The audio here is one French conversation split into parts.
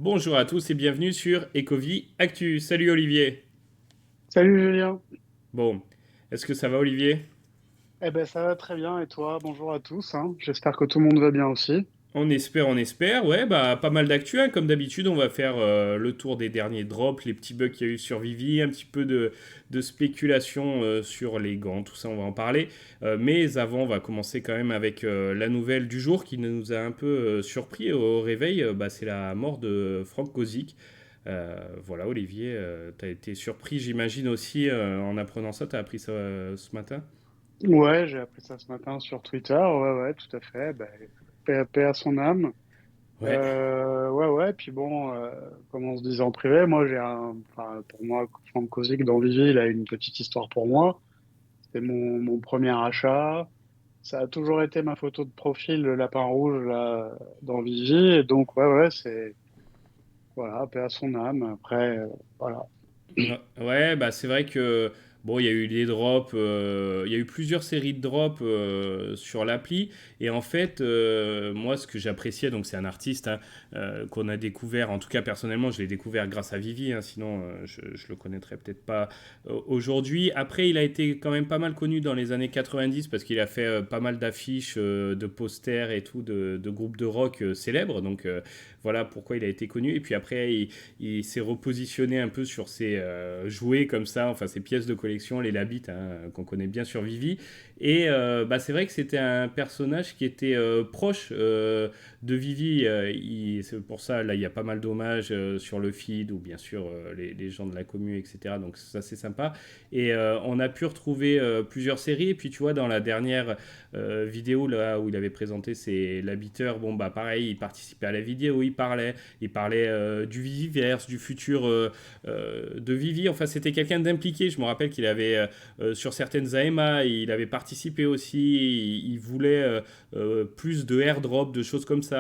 Bonjour à tous et bienvenue sur Ecovie Actu. Salut Olivier. Salut Julien. Bon, est-ce que ça va Olivier? Eh ben ça va très bien et toi? Bonjour à tous, hein. J'espère que tout le monde va bien aussi. On espère. Ouais, bah pas mal d'actu, hein. Comme d'habitude, on va faire le tour des derniers drops, les petits bugs qu'il y a eu sur Vivi, un petit peu de spéculation sur les gants, tout ça, on va en parler. Mais avant, on va commencer quand même avec la nouvelle du jour qui nous a un peu surpris au réveil. Bah, c'est la mort de Frank Kozik. Voilà, Olivier, t'as été surpris, j'imagine aussi, en apprenant ça. T'as appris ça ce matin? Ouais, j'ai appris ça ce matin sur Twitter. Ouais, ouais, tout à fait. Ben, paix à son âme. Ouais. Ouais, ouais. Puis bon, comme on se disait en privé, enfin, pour moi, Franck Kozik dans Vivi, il a une petite histoire pour moi. C'était mon premier achat. Ça a toujours été ma photo de profil, le lapin rouge là, dans Vivi. Et donc, ouais, ouais, voilà, paix à son âme. Après, voilà. Ouais, bah c'est vrai que bon, il y a eu des drops, il y a eu plusieurs séries de drops sur l'appli, et en fait, moi, ce que j'appréciais, donc c'est un artiste hein, qu'on a découvert, en tout cas personnellement, je l'ai découvert grâce à Vivi, hein, sinon je le connaîtrais peut-être pas aujourd'hui. Après, il a été quand même pas mal connu dans les années 90 parce qu'il a fait pas mal d'affiches, de posters et tout de groupes de rock célèbres, donc voilà pourquoi il a été connu. Et puis après, il s'est repositionné un peu sur ses jouets comme ça, enfin ses pièces de collection, les Labites, hein, qu'on connaît bien sur Vivi. Et bah, c'est vrai que c'était un personnage qui était proche de Vivi. C'est pour ça, là, il y a pas mal d'hommages sur le feed, ou bien sûr les gens de la commu, etc. Donc ça, c'est sympa. Et on a pu retrouver plusieurs séries. Et puis, tu vois, dans la dernière vidéo là, où il avait présenté ses Labiteurs, bon, bah pareil, il participait à la vidéo, il parlait du Viviverse, du futur de Vivi. Enfin, c'était quelqu'un d'impliqué. Je me rappelle qu'il avait, sur certaines AMA, il avait participé aussi. Il voulait plus de airdrop, de choses comme ça.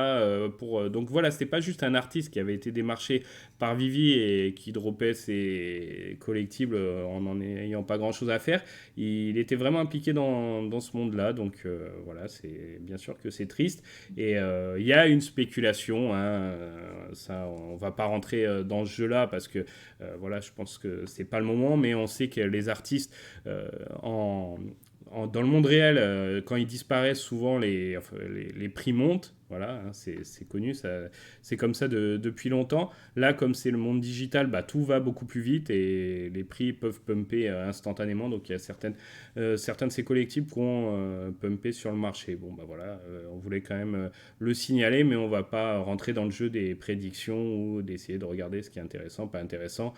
Donc voilà, c'était pas juste un artiste qui avait été démarché par Vivi et qui dropait ses collectibles en n'en ayant pas grand chose à faire. Il était vraiment impliqué dans ce monde-là. Donc voilà, c'est bien sûr que c'est triste. Et il y a une spéculation, hein, ça, on va pas rentrer dans ce jeu-là parce que voilà, je pense que c'est pas le moment, mais on sait que les artistes en, dans le monde réel, quand ils disparaissent, souvent enfin, les prix montent. Voilà, hein, c'est connu, c'est comme ça depuis longtemps. Là, comme c'est le monde digital, bah, tout va beaucoup plus vite et les prix peuvent pumper instantanément. Donc il y a certains de ces collectibles qui ont pumpé sur le marché. Bon, bah voilà, on voulait quand même le signaler, mais on va pas rentrer dans le jeu des prédictions ou d'essayer de regarder ce qui est intéressant, pas intéressant.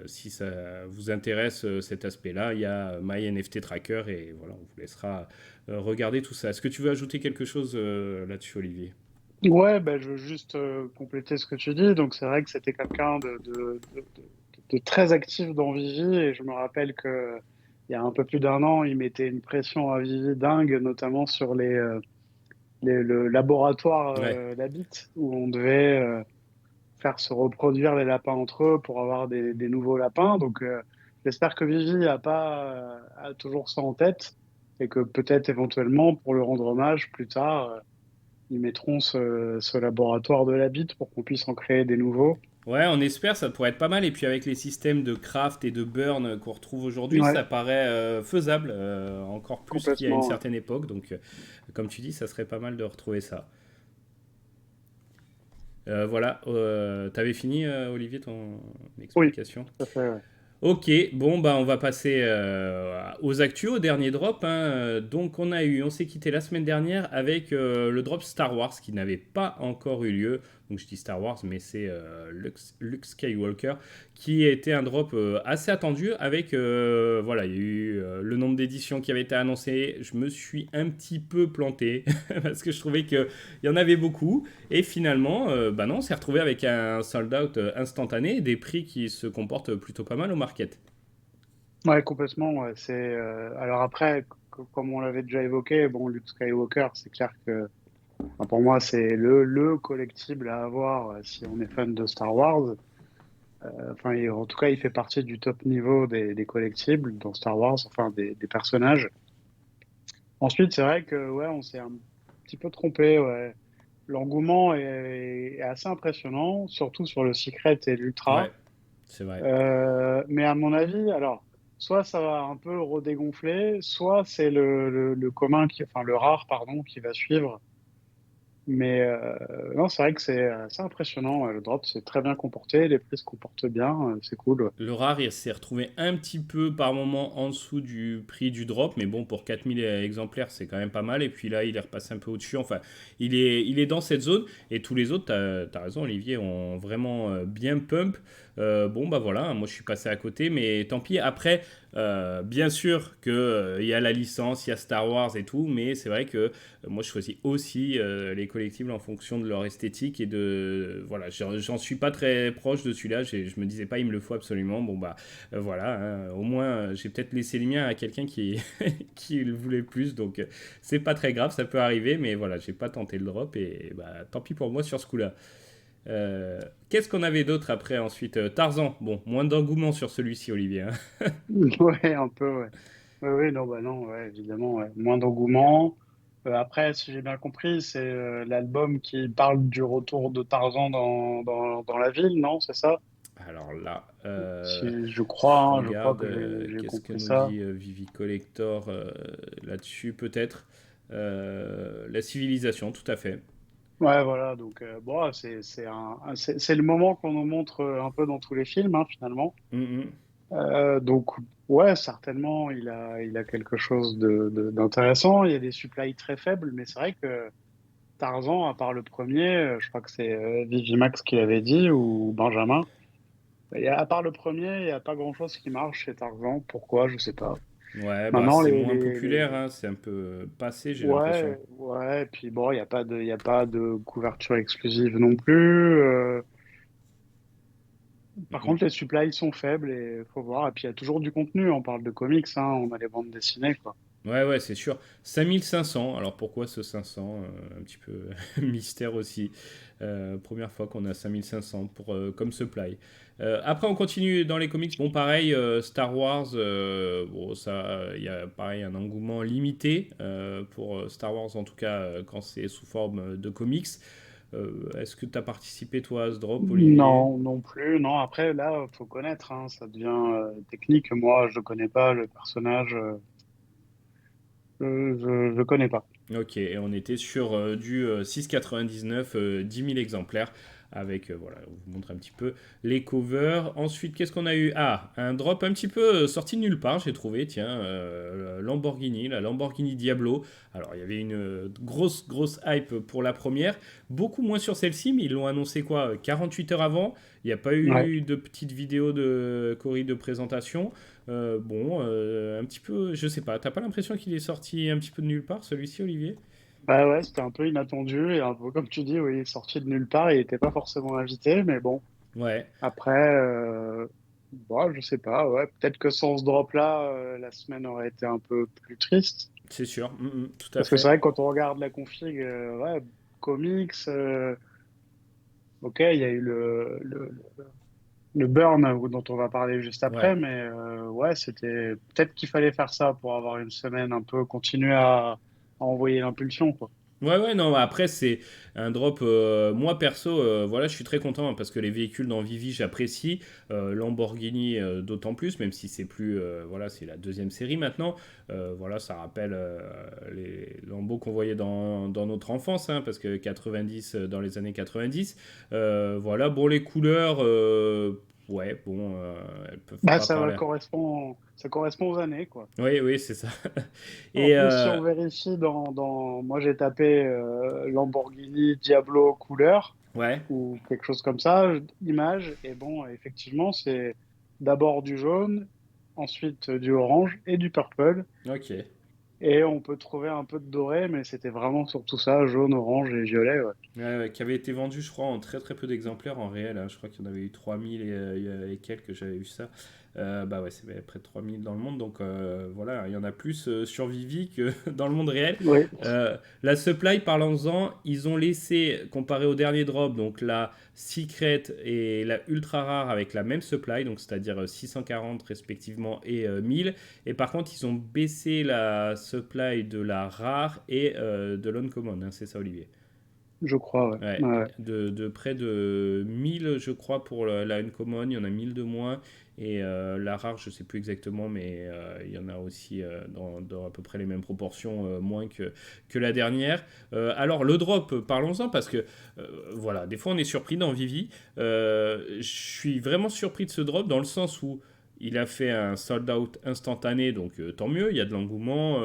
Si ça vous intéresse cet aspect-là, il y a My NFT Tracker et voilà, on vous laissera regarder tout ça. Est-ce que tu veux ajouter quelque chose là-dessus, Olivier? Ouais, ben, je veux juste compléter ce que tu dis. Donc, c'est vrai que c'était quelqu'un de très actif dans Vivi. Et je me rappelle que il y a un peu plus d'un an, il mettait une pression à Vivi dingue, notamment sur le laboratoire Ouais. d'Habit, où on devait faire se reproduire les lapins entre eux pour avoir des nouveaux lapins. Donc, j'espère que Vivi a toujours ça en tête et que peut-être éventuellement, pour le rendre hommage plus tard, ils mettront ce laboratoire de la bite pour qu'on puisse en créer des nouveaux. Ouais, on espère, ça pourrait être pas mal. Et puis avec les systèmes de craft et de burn qu'on retrouve aujourd'hui, Ouais, ça paraît faisable, encore plus qu'il y a une complètement. Ouais. certaine époque. Donc, comme tu dis, ça serait pas mal de retrouver ça. Voilà, t'avais fini, Olivier, ton Oui, explication? tout à fait. Ouais. Ok, bon bah on va passer aux actus, au dernier drop, hein. Donc on s'est quitté la semaine dernière avec le drop Star Wars qui n'avait pas encore eu lieu. Donc je dis Star Wars, mais c'est Luke Skywalker qui était un drop assez attendu avec voilà, il y a eu le nombre d'éditions qui avait été annoncé. Je me suis un petit peu planté parce que je trouvais qu'il y en avait beaucoup. Et finalement, bah non, on s'est retrouvé avec un sold out instantané et des prix qui se comportent plutôt pas mal au market. Ouais, complètement. Ouais. Alors après, comme on l'avait déjà évoqué, bon, Luke Skywalker, c'est clair que enfin, pour moi, c'est le collectible à avoir si on est fan de Star Wars. Enfin, en tout cas, il fait partie du top niveau des collectibles dans Star Wars, enfin des personnages. Ensuite, c'est vrai que ouais, on s'est un petit peu trompé. Ouais. l'engouement est assez impressionnant, surtout sur le Secret et l'Ultra. Ouais, c'est vrai. Mais à mon avis, alors, soit ça va un peu redégonfler, soit c'est le commun enfin le rare, pardon, qui va suivre. Mais non, c'est vrai que c'est assez impressionnant. Le drop, c'est très bien comporté, les prix se comportent bien, c'est cool. Ouais. Le rare, il s'est retrouvé un petit peu par moment en dessous du prix du drop, mais bon, pour 4000 exemplaires, c'est quand même pas mal. Et puis là, il est repassé un peu au-dessus. Enfin, il est dans cette zone. Et tous les autres, t'as raison, Olivier, ont vraiment bien pump. Bon, bah voilà, moi je suis passé à côté, mais tant pis. Après, bien sûr qu'il y a la licence, il y a Star Wars et tout, mais c'est vrai que moi je choisis aussi les collectibles en fonction de leur esthétique et de. Voilà, j'en suis pas très proche de celui-là. Je me disais pas, il me le faut absolument. Bon, bah voilà, hein, au moins j'ai peut-être laissé les miens à quelqu'un qui, qui le voulait plus, donc c'est pas très grave, ça peut arriver, mais voilà, j'ai pas tenté le drop et bah tant pis pour moi sur ce coup-là. Euh, Qu'est-ce qu'on avait d'autre après ensuite Tarzan, bon, moins d'engouement sur celui-ci, Olivier, hein. Ouais, un peu, ouais. Ouais, oui, non, bah non, ouais, évidemment, ouais. Moins d'engouement. Après, si j'ai bien compris, c'est l'album qui parle du retour de Tarzan dans la ville, non? C'est ça? Alors là, Si je je crois regarde que j'ai qu'est-ce que compris nous ça. dit Vivi Collector là-dessus, peut-être. La civilisation, tout à fait. Ouais, voilà, donc bon, c'est le moment qu'on nous montre un peu dans tous les films, hein, finalement. Mhm. Donc, ouais, certainement, il a quelque chose d'intéressant. Il y a des supplies très faibles, mais c'est vrai que Tarzan, à part le premier, je crois que c'est Vigimax qui l'avait dit, ou Benjamin, à part le premier, il n'y a pas grand-chose qui marche chez Tarzan. Pourquoi? Je sais pas. Ouais, bah Maintenant, c'est moins populaire, hein, c'est un peu passé, j'ai l'impression. ouais, ouais, et puis bon, il y a pas de couverture exclusive non plus. Par Mhm. contre, les supplies sont faibles et faut voir. Et puis, il y a toujours du contenu. On parle de comics, hein, on a les bandes dessinées, quoi. Ouais, ouais, c'est sûr. 5500, alors pourquoi ce 500? Un petit peu mystère aussi. Première fois qu'on a 5500 pour, comme supply. Après, on continue dans les comics. Bon, pareil, Star Wars, bon, ça, il y a pareil un engouement limité pour Star Wars, en tout cas quand c'est sous forme de comics. Est-ce que tu as participé, toi, à ce drop, Olivier? Non, non plus. Non, après, là, faut connaître, hein, ça devient technique. Moi, je connais pas le personnage. Je connais pas. Ok, et on était sur du 6,99, 10 000 exemplaires, avec, voilà, on vous montre un petit peu les covers. Ensuite, qu'est-ce qu'on a eu? Ah, un drop un petit peu sorti de nulle part, j'ai trouvé, tiens, Lamborghini, la Lamborghini Diablo. Alors, il y avait une grosse hype pour la première, beaucoup moins sur celle-ci, mais ils l'ont annoncé quoi, 48 heures avant. Il n'y a pas Ouais. eu de petite vidéo de Cory de présentation. Bon, un petit peu, je sais pas, t'as pas l'impression qu'il est sorti un petit peu de nulle part, celui-ci, Olivier? Bah ouais, c'était un peu inattendu et un peu comme tu dis, oui, il est sorti de nulle part. Il n'était pas forcément invité, mais bon. Ouais, Après, bon, je sais pas. Ouais, peut-être que sans ce drop-là, la semaine aurait été un peu plus triste. c'est sûr, tout à Parce que c'est fait. vrai que quand on regarde la config, ouais, comics, ok, il y a eu le burn dont on va parler juste Ouais. après, mais ouais, c'était peut-être qu'il fallait faire ça pour avoir une semaine un peu continuer à envoyer l'impulsion, quoi. Ouais, ouais, non, après, c'est un drop. Moi, perso, voilà, je suis très content hein, parce que les véhicules dans Vivi, j'apprécie. Lamborghini, d'autant plus, même si c'est plus. Voilà, c'est la deuxième série maintenant. Voilà, ça rappelle les Lambeaux qu'on voyait dans notre enfance, hein, parce que 90, dans les années 90. Voilà, bon, les couleurs. Ouais, bon, elles peuvent Bah, pas parler. ça correspond aux années, quoi. Oui, oui, c'est ça. En Et plus, si on vérifie moi j'ai tapé Lamborghini Diablo couleur ouais, ou quelque chose comme ça, image, et bon, effectivement, c'est d'abord du jaune, ensuite du orange et du purple. ok. Et on peut trouver un peu de doré, mais c'était vraiment surtout ça, jaune, orange et violet, ouais. Ouais, ouais, qui avait été vendu, je crois, en très très peu d'exemplaires en réel, hein. Je crois qu'il y en avait eu 3000 et quelques, j'avais eu ça. Bah ouais, c'est près de 3000 dans le monde, donc voilà, il y en a plus sur Vivi que dans le monde réel. Oui, La supply, parlons-en, ils ont laissé, comparé au dernier drop, donc la Secret et la Ultra Rare avec la même supply, donc c'est-à-dire 640 respectivement et 1000. Et par contre, ils ont baissé la supply de la Rare et de l'Uncommon, hein, c'est ça, Olivier? je crois, ouais. Ouais, Ouais. de près de 1000, je crois, pour la uncommon, il y en a 1000 de moins. Et la rare, je sais plus exactement, mais il y en a aussi dans à peu près les mêmes proportions, moins que la dernière. Alors, le drop, parlons-en, parce que voilà, des fois on est surpris dans Vivi. Je suis vraiment surpris de ce drop dans le sens où il a fait un sold out instantané, donc tant mieux, il y a de l'engouement.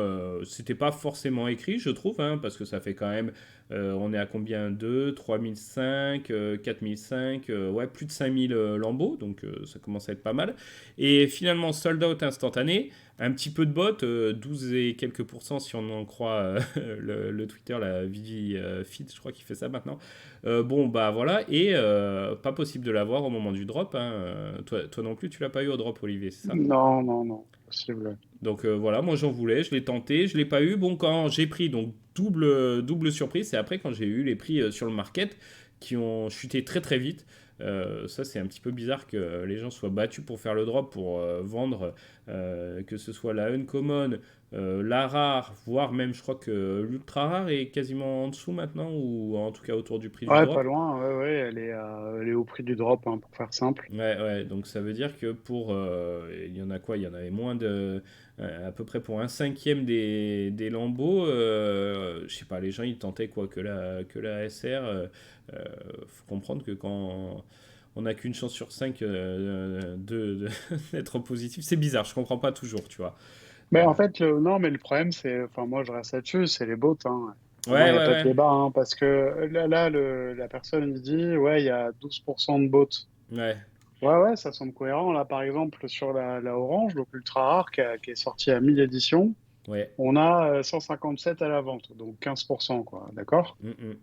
C'était pas forcément écrit, je trouve, hein, parce que ça fait quand même on est à combien? 2, 3005, 4005, ouais, plus de 5000 lambeaux, donc ça commence à être pas mal. Et finalement, sold out instantané, un petit peu de bot, 12 et quelques pourcents si on en croit le Twitter, la Vivi Feed, je crois qu'il fait ça maintenant. Bon, bah voilà, et pas possible de l'avoir au moment du drop. Hein. Toi non plus, tu l'as pas eu au drop, Olivier, c'est ça? Non, non, non, possible. Donc voilà, moi j'en voulais, je l'ai tenté, je l'ai pas eu. Bon, quand j'ai pris, donc double surprise, c'est après quand j'ai eu les prix sur le market qui ont chuté très très vite. Ça, c'est un petit peu bizarre que les gens soient battus pour faire le drop, pour vendre, que ce soit la uncommon, la rare, voire même je crois que l'ultra rare est quasiment en dessous maintenant, ou en tout cas autour du prix du Ouais, pas drop. loin, ouais, ouais, elle est au prix du drop, hein, pour faire simple. Ouais, ouais, donc ça veut dire que pour. Il y en a quoi? Il y en avait moins de. À peu près pour un cinquième des lambeaux. Je sais pas, les gens ils tentaient quoi que la SR. Faut comprendre que quand on n'a qu'une chance sur 5 d'être positif, c'est bizarre, je comprends pas toujours, tu vois. Mais Euh, en fait, non, mais le problème, c'est, enfin, moi, je reste là-dessus, c'est les bots, hein. Pour moi, il ouais, n'y a ouais, pas de ouais. débat, hein, parce que là, la personne il dit, ouais, il y a 12% de bots. Ouais, Ouais, ouais, ça semble cohérent. Là, par exemple, sur la Orange, donc ultra rare, qui est sortie à 1000 éditions, ouais. on a 157 à la vente, donc 15%, quoi, d'accord? Mm, mm.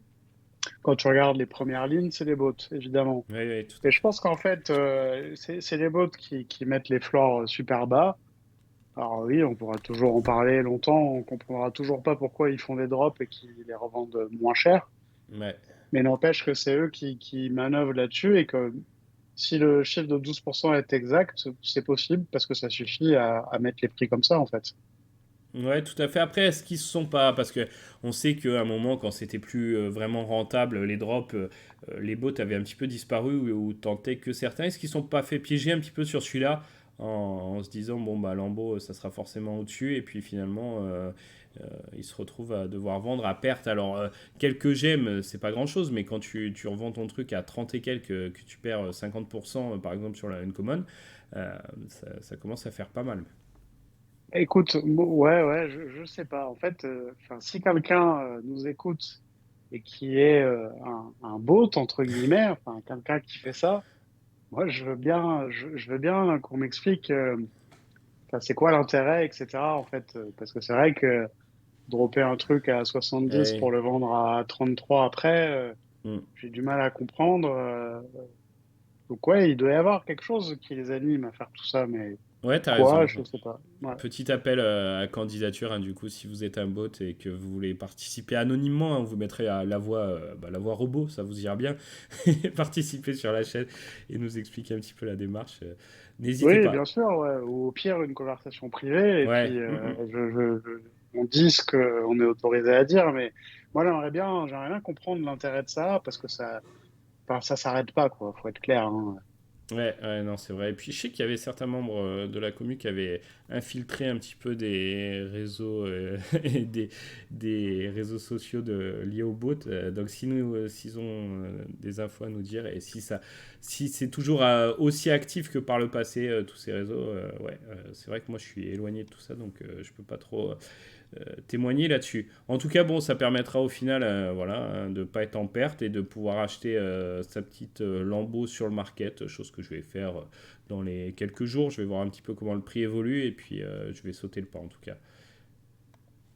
Quand tu regardes les premières lignes, c'est les bots, évidemment. Ouais, ouais, tout Et à je fait. pense qu'en fait, c'est les bots qui mettent les floors super bas. Alors oui, on pourra toujours en parler longtemps, on comprendra toujours pas pourquoi ils font des drops et qu'ils les revendent moins cher, Ouais. mais n'empêche que c'est eux qui manœuvrent là-dessus et que si le chiffre de 12% est exact, c'est possible parce que ça suffit à mettre les prix comme ça, en fait. Ouais, tout à fait. Après, est-ce qu'ils se sont pas. Parce que on sait qu'à un moment, quand c'était plus vraiment rentable, les drops, les bots avaient un petit peu disparu ou tentaient que certains. Est-ce qu'ils ne sont pas fait piéger un petit peu sur celui-là en se disant, bon, bah, Lambeau, ça sera forcément au-dessus. Et puis finalement, ils se retrouvent à devoir vendre à perte. Alors, quelques gemmes, c'est pas grand-chose, mais quand tu revends ton truc à 30 et quelques, que tu perds 50%, par exemple, sur la Uncommon, ça commence à faire pas mal. Écoute, ouais, ouais, je sais pas. En fait, enfin, si quelqu'un nous écoute et qui est un bot, entre guillemets, enfin, quelqu'un qui fait ça, moi, je veux bien qu'on m'explique enfin, c'est quoi l'intérêt, etc. En fait, parce que c'est vrai que dropper un truc à 70 Et, pour le vendre à 33 après, hmm. j'ai du mal à comprendre. Donc ouais, il doit y avoir quelque chose qui les anime à faire tout ça, mais Ouais, t'as quoi, raison. je sais pas. Ouais. Petit appel à candidature, hein, du coup, si vous êtes un bot et que vous voulez participer anonymement, hein, vous mettrez la voix robot, ça vous ira bien. Participer sur la chaîne et nous expliquer un petit peu la démarche. N'hésitez Oui, pas. bien sûr, ouais. Ou au pire, une conversation privée, et Ouais, puis on dit ce qu'on est autorisé à dire, mais moi j'aimerais bien comprendre l'intérêt de ça, parce que ça, enfin, ça s'arrête pas, quoi, faut être clair, hein. ouais, ouais, non, c'est vrai. Et puis je sais qu'il y avait certains membres de la commu qui avaient infiltré un petit peu des réseaux et des réseaux sociaux liés au bot. Donc si s'ils ont des infos à nous dire et si c'est toujours aussi actif que par le passé tous ces réseaux, ouais, c'est vrai que moi je suis éloigné de tout ça, donc je peux pas trop témoigner là-dessus. En tout cas, bon, ça permettra au final, voilà, hein, de ne pas être en perte et de pouvoir acheter sa petite lambeau sur le market, chose que je vais faire dans les quelques jours. Je vais voir un petit peu comment le prix évolue et puis je vais sauter le pas en tout cas.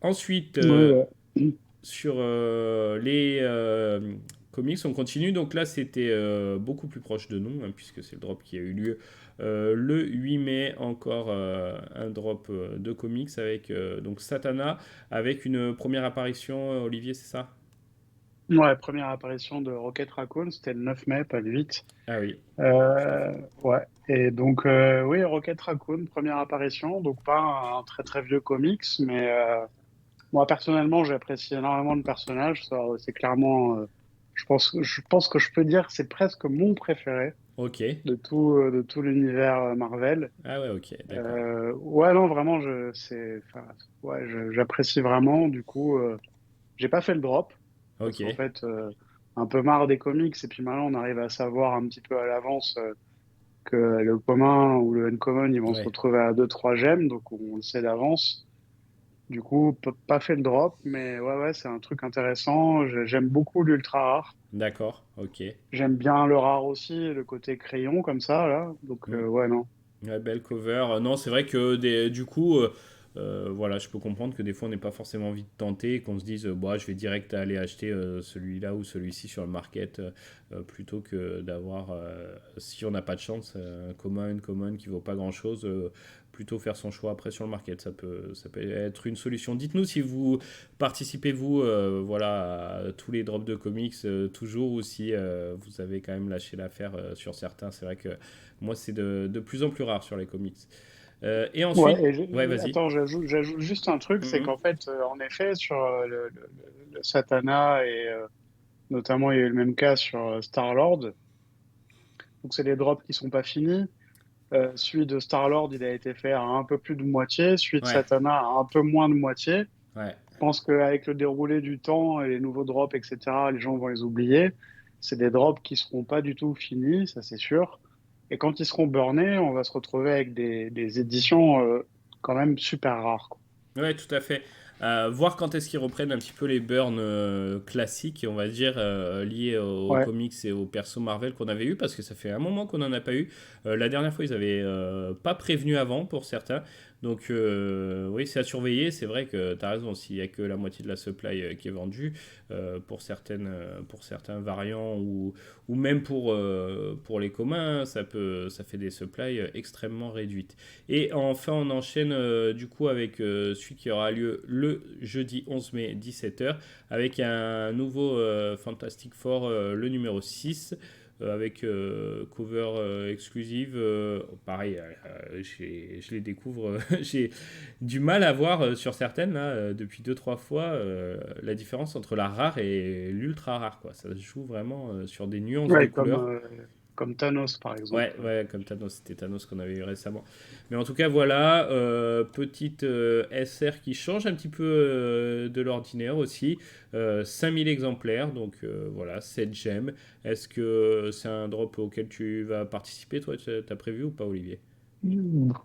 Ensuite, Ouais, ouais. sur les comics, on continue. Donc là, c'était beaucoup plus proche de nous, hein, puisque c'est le drop qui a eu lieu le 8 mai. Encore un drop de comics avec donc Satana, avec une première apparition, Olivier, c'est ça? Ouais, première apparition de Rocket Raccoon, c'était le 9 mai, pas le 8. Ah oui. Ouais. Et donc, oui, Rocket Raccoon, première apparition, donc pas un très très vieux comics, mais moi personnellement, j'apprécie énormément le personnage. C'est clairement je pense que je peux dire que c'est presque mon préféré Ok. de tout l'univers Marvel. Ah ouais, ok, d'accord. Ouais, non, vraiment, enfin, ouais, j'apprécie vraiment. Du coup, j'ai pas fait le drop parce Ok. qu'en fait, un peu marre des comics. Et puis maintenant, on arrive à savoir un petit peu à l'avance que le commun ou le uncommon, ils vont se Ouais. retrouver à deux trois gemmes. Donc, on le sait d'avance. Du coup, pas fait le drop, mais ouais, ouais, c'est un truc intéressant. J'aime beaucoup l'ultra rare. D'accord. Ok. J'aime bien le rare aussi, le côté crayon comme ça, là. Donc, Hmm. ouais, non. Ouais, belle cover. Non, c'est vrai que du coup, voilà, je peux comprendre que des fois on n'est pas forcément envie de tenter et qu'on se dise, bah, je vais direct aller acheter celui-là ou celui-ci sur le market plutôt que d'avoir, si on n'a pas de chance, un commun, une common qui vaut pas grand-chose, plutôt faire son choix après sur le market. Ça peut être une solution. Dites-nous si vous participez, vous, voilà, à tous les drops de comics toujours ou si vous avez quand même lâché l'affaire sur certains. C'est vrai que moi, c'est de plus en plus rare sur les comics. Et Ouais, ensuite, ouais, vas-y. attends, j'ajoute juste un truc, c'est Mhm. qu'en fait, en effet, sur le Satana et notamment il y a eu le même cas sur Star-Lord, donc c'est des drops qui sont pas finis. Celui de Star-Lord, il a été fait à un peu plus de moitié, celui de Ouais, Satana à un peu moins de moitié. ouais. Je pense qu'avec le déroulé du temps et les nouveaux drops, etc., les gens vont les oublier. C'est des drops qui seront pas du tout finis, ça c'est sûr. Et quand ils seront burnés, on va se retrouver avec des éditions quand même super rares, quoi. Ouais, tout à fait. Voir quand est-ce qu'ils reprennent un petit peu les burns classiques, on va dire, liés aux Ouais, comics et aux persos Marvel qu'on avait eu, parce que ça fait un moment qu'on n'en a pas eu. La dernière fois, ils avaient pas prévenu avant pour certains. Donc, oui, c'est à surveiller. C'est vrai que tu as raison, s'il n'y a que la moitié de la supply qui est vendue, pour certains variants ou même pour les communs, ça fait des supplies extrêmement réduites. Et enfin, on enchaîne du coup avec celui qui aura lieu le jeudi 11 mai 17h avec un nouveau Fantastic Four, le numéro 6 avec cover exclusive. Pareil, je les découvre. J'ai du mal à voir sur certaines, là, depuis deux trois fois, la différence entre la rare et l'ultra rare. Quoi. Ça se joue vraiment sur des nuances de ouais, couleurs. comme Thanos, par Ouais, exemple. ouais, comme Thanos, c'était Thanos qu'on avait eu récemment. Mais en tout cas, voilà, petite SR qui change un petit peu de l'ordinaire aussi. 5000 exemplaires, donc voilà, 7 gemmes. Est-ce que c'est un drop auquel tu vas participer, toi, t'as prévu ou pas, Olivier?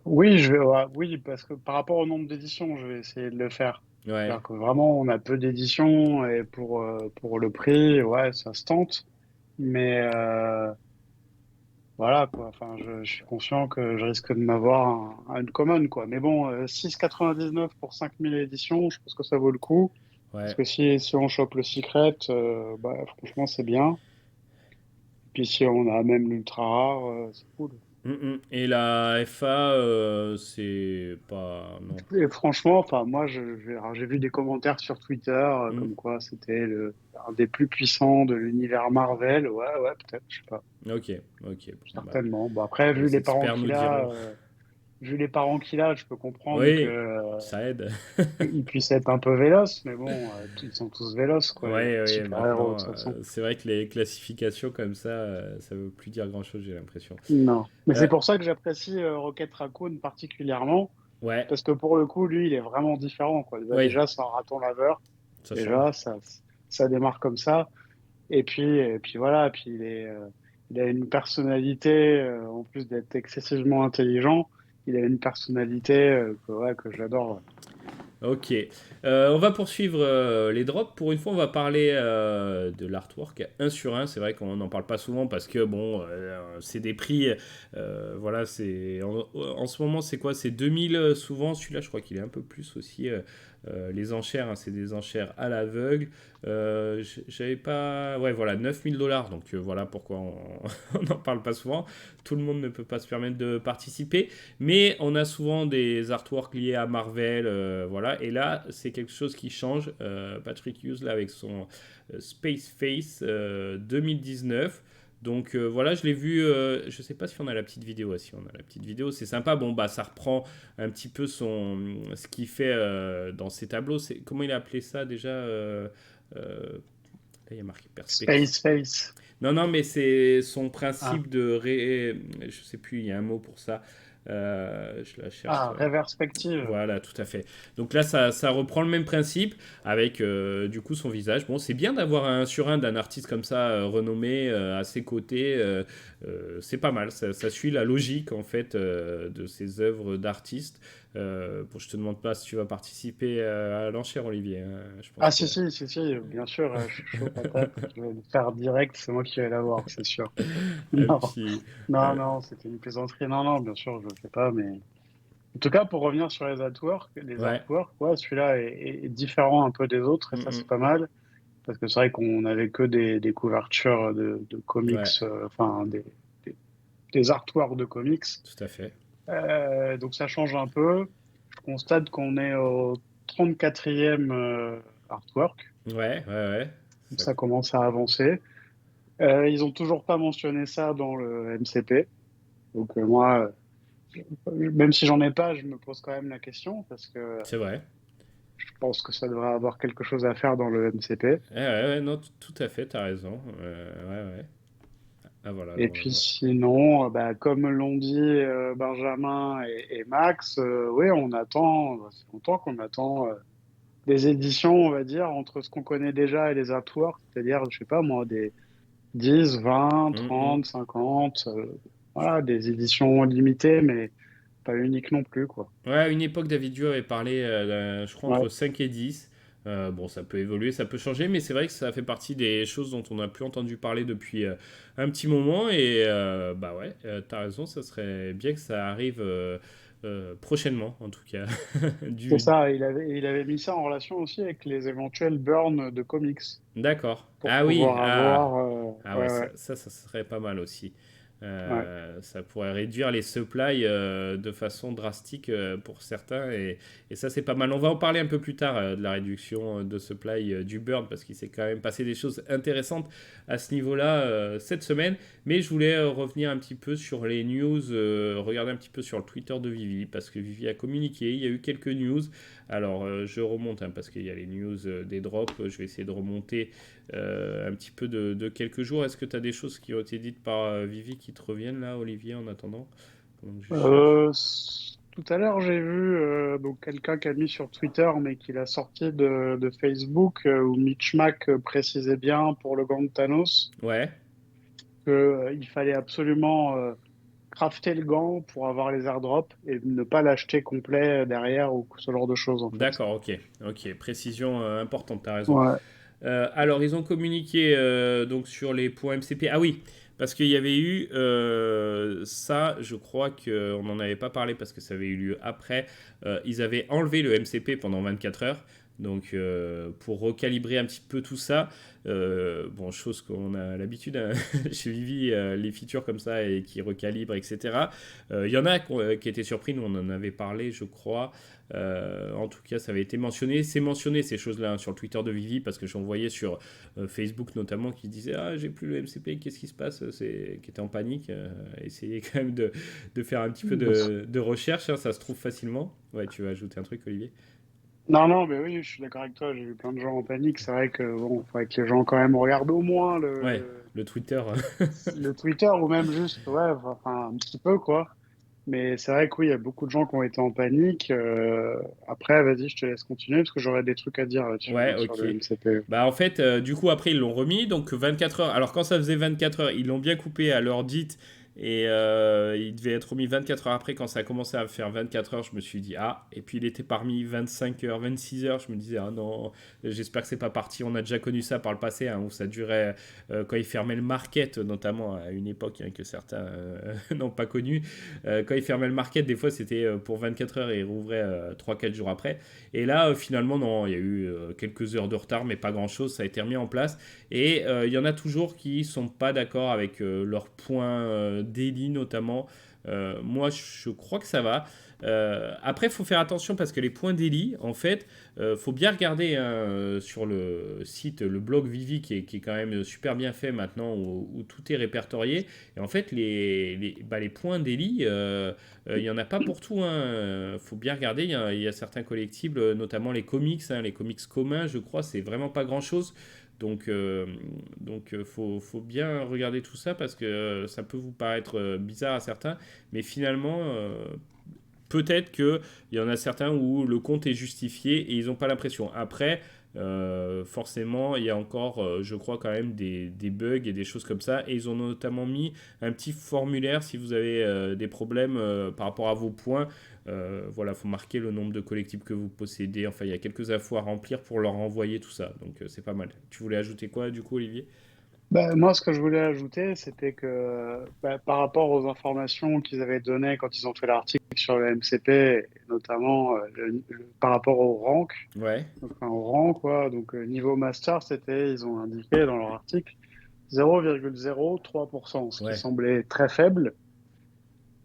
Oui, ouais, oui, parce que par rapport au nombre d'éditions, je vais essayer de le faire. Ouais, C'est-à-dire que vraiment, on a peu d'éditions et pour le prix, ouais, ça se tente. Mais voilà, quoi. Enfin, je suis conscient que je risque de m'avoir un uncommon, quoi. Mais bon, 6,99 pour 5000 éditions, je pense que ça vaut le coup. Parce ouais. que si on chope le secret, bah, franchement, c'est bien. Puis si on a même l'ultra rare, c'est cool. Et la FA, c'est pas. Non. Et franchement, enfin, moi, alors, j'ai vu des commentaires sur Twitter Mm. comme quoi c'était un des plus puissants de l'univers Marvel. Ouais, ouais, peut-être, je sais pas, Ok, ok. Bon, bah, certainement. Bon, après, les experts nous diront. vu les parents qu'il a, je peux comprendre que Oui, ça aide. il puisse être un peu véloce, mais bon, ils sont tous véloces, quoi, les Ouais, ouais, super-héros, de maintenant, toute façon. c'est vrai que les classifications comme ça veut plus dire grand-chose, j'ai l'impression. Non. Mais Euh, c'est pour ça que j'apprécie Rocket Raccoon particulièrement, ouais, parce que pour le coup, lui, il est vraiment différent, quoi. Bah, oui, déjà, c'est un raton laveur. ça change. Déjà, ça démarre comme ça. Et puis voilà, puis il a une personnalité, en plus d'être excessivement intelligent, il a une personnalité ouais, que j'adore. Ouais. Ok. On va poursuivre les drops. Pour une fois, on va parler de l'artwork 1 sur 1. C'est vrai qu'on n'en parle pas souvent parce que, bon, c'est des prix. Voilà, en ce moment, c'est quoi? C'est 2000 souvent. Celui-là, je crois qu'il est un peu plus aussi. Les enchères, hein, c'est des enchères à l'aveugle. J'avais pas. Ouais, voilà, 9000 $. Donc voilà pourquoi on n'en parle pas souvent. Tout le monde ne peut pas se permettre de participer. Mais on a souvent des artworks liés à Marvel, voilà. Et là, c'est quelque chose qui change. Patrick Hughes, là, avec son Space Face 2019. Donc voilà, je l'ai vu. Je sais pas si on a la petite vidéo. Ah, si on a la petite vidéo, c'est sympa. Bon, bah, ça reprend un petit peu ce qu'il fait dans ses tableaux. Comment il a appelé ça déjà? Euh, Là, il y a marqué perspective. Space Face. Non, non, mais c'est son Ah, principe de je sais plus, il y a un mot pour ça. Je la cherche. ah, Reverspective. Voilà, tout à fait. Donc là, ça reprend le même principe avec du coup son visage. Bon, c'est bien d'avoir un sur un d'un artiste comme ça renommé à ses côtés. C'est pas mal. Ça suit la logique en fait de ses œuvres d'artiste. Bon, je te demande pas si tu vas participer à l'enchère, Olivier, hein. Je pense Ah, que. si, bien sûr, je suis chaud patate. Je vais le faire direct, c'est moi qui vais l'avoir, c'est sûr. Et Non, puis, non, euh, non, c'était une plaisanterie. Non, non, bien sûr, je le fais pas, mais. En tout cas, pour revenir sur ouais. ouais, celui-là est différent un peu des autres, et Mm, ça, c'est mm. pas mal. Parce que c'est vrai qu'on n'avait que des couvertures de comics, Ouais, enfin, des artworks de comics. tout à fait. Donc ça change un peu. Je constate qu'on est au 34e artwork. Ouais, ouais, ouais. Donc Ça- ça commence à avancer. Ils ont toujours pas mentionné ça dans le MCP. Donc moi, même si j'en ai pas, je me pose quand même la question parce que C'est vrai. je pense que ça devrait avoir quelque chose à faire dans le MCP. Ouais, ouais, ouais, non, tout à fait, t'as raison. Ouais, ouais. Ah voilà, là, Et on le puis voit. sinon, bah, comme l'ont dit Benjamin et Max, oui, on attend, ça fait longtemps qu'on attend des éditions, on va dire, entre ce qu'on connaît déjà et les artworks, c'est-à-dire, je sais pas moi, des 10, 20, Mm, mm. 30, 50, voilà, des éditions limitées, mais pas uniques non plus, quoi. Ouais, à une époque, David Dio avait parlé, je crois, entre Ouais, 5 et 10. Bon, ça peut évoluer, ça peut changer, mais c'est vrai que ça fait partie des choses dont on n'a plus entendu parler depuis un petit moment. Et bah ouais, t'as raison, ça serait bien que ça arrive prochainement, en tout cas. c'est Du... ça, il avait mis ça en relation aussi avec les éventuels burns de comics, D'accord. pour Ah oui, pouvoir avoir... ah ouais, ouais, ouais, ça serait pas mal aussi. ouais. Ça pourrait réduire les supplies de façon drastique pour certains et ça c'est pas mal. On va en parler un peu plus tard de la réduction de supply du burn parce qu'il s'est quand même passé des choses intéressantes à ce niveau-là cette semaine. Mais je voulais revenir un petit peu sur les news, regarder un petit peu sur le Twitter de Vivi parce que Vivi a communiqué, il y a eu quelques news. Alors je remonte hein, parce qu'il y a les news des drops, je vais essayer de remonter un petit peu de quelques jours. Est-ce que tu as des choses qui ont été dites par Vivi qui te reviennent là, Olivier, en attendant? Pendant que je cherche. Tout à l'heure, j'ai vu donc quelqu'un qui a mis sur Twitter, mais qui l'a sorti de Facebook, où Mitch Mac précisait bien pour le gant de Thanos Ouais, qu'il fallait absolument crafter le gant pour avoir les airdrops et ne pas l'acheter complet derrière ou ce genre de choses en fait. d'accord, ok. Ok, précision importante, tu as raison. Ouais. Alors, ils ont communiqué donc sur les points MCP. Ah oui, parce qu'il y avait eu ça, je crois qu'on n'en avait pas parlé parce que ça avait eu lieu après. Ils avaient enlevé le MCP pendant 24 heures. Donc, pour recalibrer un petit peu tout ça, bon, chose qu'on a l'habitude hein, chez Vivi, les features comme ça et qui recalibrent, etc. Il y en a qui étaient surpris, nous on en avait parlé, je crois. En tout cas, ça avait été mentionné. C'est mentionné ces choses-là hein, sur le Twitter de Vivi parce que j'en voyais sur Facebook notamment qui disait ah j'ai plus le MCP, qu'est-ce qui se passe, c'est qui était en panique. Essayez quand même de faire un petit peu de recherche, hein, ça se trouve facilement. Ouais, tu vas ajouter un truc, Olivier. Non, non, mais oui, je suis d'accord avec toi. J'ai vu plein de gens en panique. C'est vrai que bon, il faudrait que les gens quand même regardent au moins Ouais, le Twitter. le Twitter ou même juste, ouais, enfin un petit peu quoi. Mais c'est vrai que oui, il y a beaucoup de gens qui ont été en panique. Après, vas-y, je te laisse continuer parce que j'aurais des trucs à dire là-dessus, Ouais, moi, sur ok. le MCP. Bah en fait, du coup après ils l'ont remis, donc 24 heures. Alors quand ça faisait 24 heures, ils l'ont bien coupé à l'heure dite et il devait être remis 24 heures après. Quand ça a commencé à faire 24 heures, je me suis dit ah. Et puis il était parmi 25 heures, 26 heures. Je me disais ah non, j'espère que c'est pas parti. On a déjà connu ça par le passé hein, où ça durait quand ils fermaient le market, notamment à une époque hein, que certains n'ont pas connu. Quand ils fermaient le market, des fois c'était pour 24 heures et ils rouvraient 3-4 jours après. Et là, finalement, non, il y a eu quelques heures de retard, mais pas grand-chose, ça a été remis en place. Et il y en a toujours qui sont pas d'accord avec leurs points daily, notamment. Moi, je crois que ça va. Après, il faut faire attention parce que les points d'élite, en fait, faut bien regarder hein, sur le site, le blog Vivi qui est quand même super bien fait maintenant où tout est répertorié. Et en fait, les points d'élite, il n'y en a pas pour tout. Faut bien regarder. Il y a certains collectibles, notamment les comics, hein, les comics communs, je crois, c'est vraiment pas grand-chose. Donc, faut bien regarder tout ça parce que ça peut vous paraître bizarre à certains, mais finalement, peut-être qu'il y en a certains où le compte est justifié et ils n'ont pas l'impression. Après, forcément, il y a encore, je crois, quand même des bugs et des choses comme ça. Et ils ont notamment mis un petit formulaire si vous avez des problèmes par rapport à vos points. Voilà, il faut marquer le nombre de collectibles que vous possédez. Enfin, il y a quelques infos à remplir pour leur envoyer tout ça. Donc, c'est pas mal. Tu voulais ajouter quoi, du coup, Olivier? Bah, moi, ce que je voulais ajouter, c'était que bah, par rapport aux informations qu'ils avaient données quand ils ont fait l'article sur le MCP, et notamment par rapport au rank, Ouais, enfin au rang, quoi, donc niveau master, ils ont indiqué dans leur article 0,03%, ce qui ouais. semblait très faible.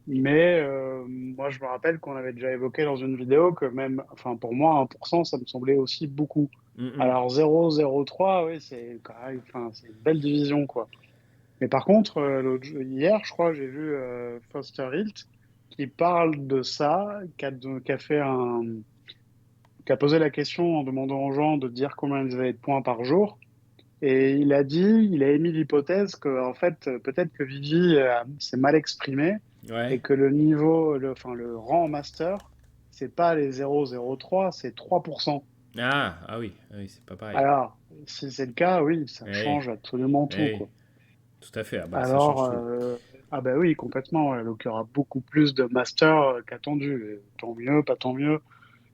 Mais moi, je me rappelle qu'on avait déjà évoqué dans une vidéo que même, enfin pour moi, 1%, ça me semblait aussi beaucoup. Mm, mm. Alors 0,03, oui, c'est quand même, enfin, c'est une belle division, quoi. Mais par contre, hier, je crois, j'ai vu Foster Hilt qui parle de ça, qui a fait qui a posé la question en demandant aux gens de dire combien ils avaient de points par jour. Et il a émis l'hypothèse que, en fait, peut-être que Vivi s'est mal exprimé Ouais. et que le niveau, enfin, le rang master, c'est pas les 0,03, c'est 3%. Ah oui, ah oui, c'est pas pareil. Alors, si c'est le cas, oui, ça Eh, change absolument tout, eh, quoi. tout à fait. Ah bah, ça Alors, change tout. ah bah oui, complètement. Ouais. Donc, il y aura beaucoup plus de masters qu'attendu. Et tant mieux, pas tant mieux.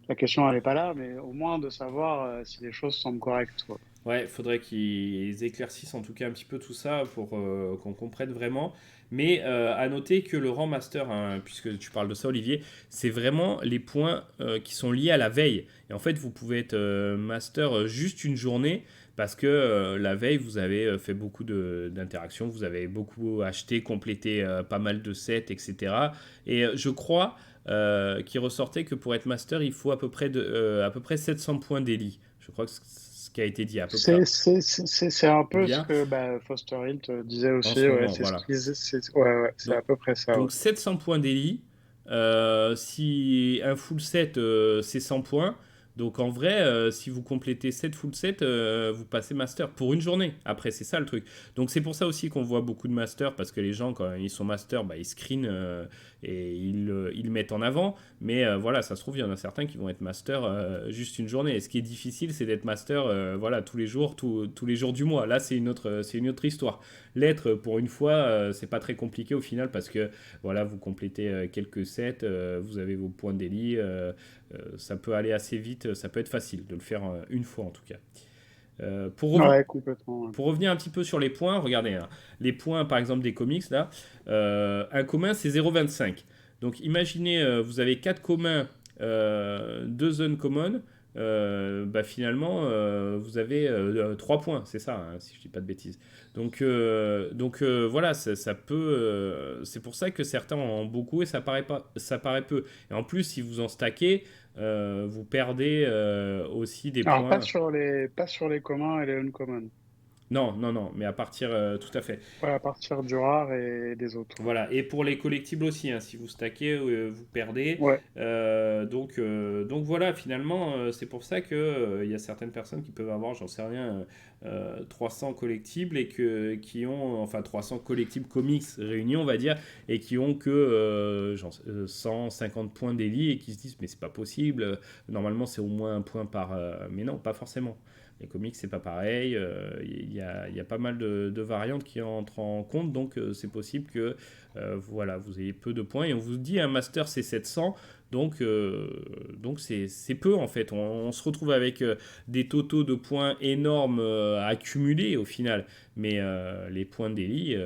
La question, elle n'est pas là, mais au moins de savoir si les choses semblent correctes, quoi. Ouais, il faudrait qu'ils éclaircissent en tout cas un petit peu tout ça pour qu'on comprenne vraiment. Mais à noter que le rang master, hein, puisque tu parles de ça, Olivier, c'est vraiment les points qui sont liés à la veille. Et en fait, vous pouvez être master juste une journée parce que la veille, vous avez fait beaucoup d'interactions, vous avez beaucoup acheté, complété pas mal de sets, etc. Et je crois qu'il ressortait que pour être master, il faut à peu près 700 points d'élite. Je crois que c'est ce qui a été dit à peu près. C'est un Ou peu ce bien que bah, Foster Hilt disait en aussi. ce Ouais, moment, c'est ce voilà. qu'ils ouais, ouais, c'est Donc, à peu près ça. Ouais. donc 700 points d'élite. Si un full set, c'est 100 points. Donc en vrai, si vous complétez 7 full sets, vous passez master pour une journée. Après, c'est ça le truc. Donc c'est pour ça aussi qu'on voit beaucoup de master, parce que les gens, quand ils sont master, bah, ils screenent et ils le mettent en avant. Mais voilà, ça se trouve, il y en a certains qui vont être master juste une journée. Et ce qui est difficile, c'est d'être master voilà, tous les jours, tous les jours du mois. Là, c'est une autre histoire. L'être pour une fois, c'est pas très compliqué au final parce que voilà, vous complétez quelques sets, vous avez vos points d'élite, ça peut aller assez vite, ça peut être facile de le faire une fois en tout cas. Pour, reven- Ouais, complètement. Ouais. pour revenir un petit peu sur les points, regardez, hein, les points par exemple des comics là, un commun c'est 0,25. Donc imaginez, vous avez 4 communs, 2 uncommon, bah, finalement vous avez 3 points, c'est ça, hein, si je dis pas de bêtises. Donc, voilà, ça peut. C'est pour ça que certains en ont beaucoup et ça paraît, pas, ça paraît peu. Et en plus, si vous en stackez, vous perdez aussi des Alors, points. pas sur les communs et les uncommon. Non, non, non, mais à partir, tout à fait. Ouais, à partir du rare et des autres. Voilà, et pour les collectibles aussi, hein, si vous stackez, vous perdez. Ouais. Donc voilà, finalement, c'est pour ça que il y a certaines personnes qui peuvent avoir, j'en sais rien, 300 collectibles et qui ont, enfin 300 collectibles comics réunis, on va dire, et qui ont que 150 points d'élite et qui se disent, mais c'est pas possible, normalement c'est au moins un point par. Mais non, pas forcément. Les comics, c'est pas pareil. Il y a pas mal de variantes qui entrent en compte, donc c'est possible que voilà, vous ayez peu de points. Et on vous dit un master, c'est 700, donc c'est peu en fait. On se retrouve avec des totaux de points énormes à accumuler au final. Mais les points d'élite,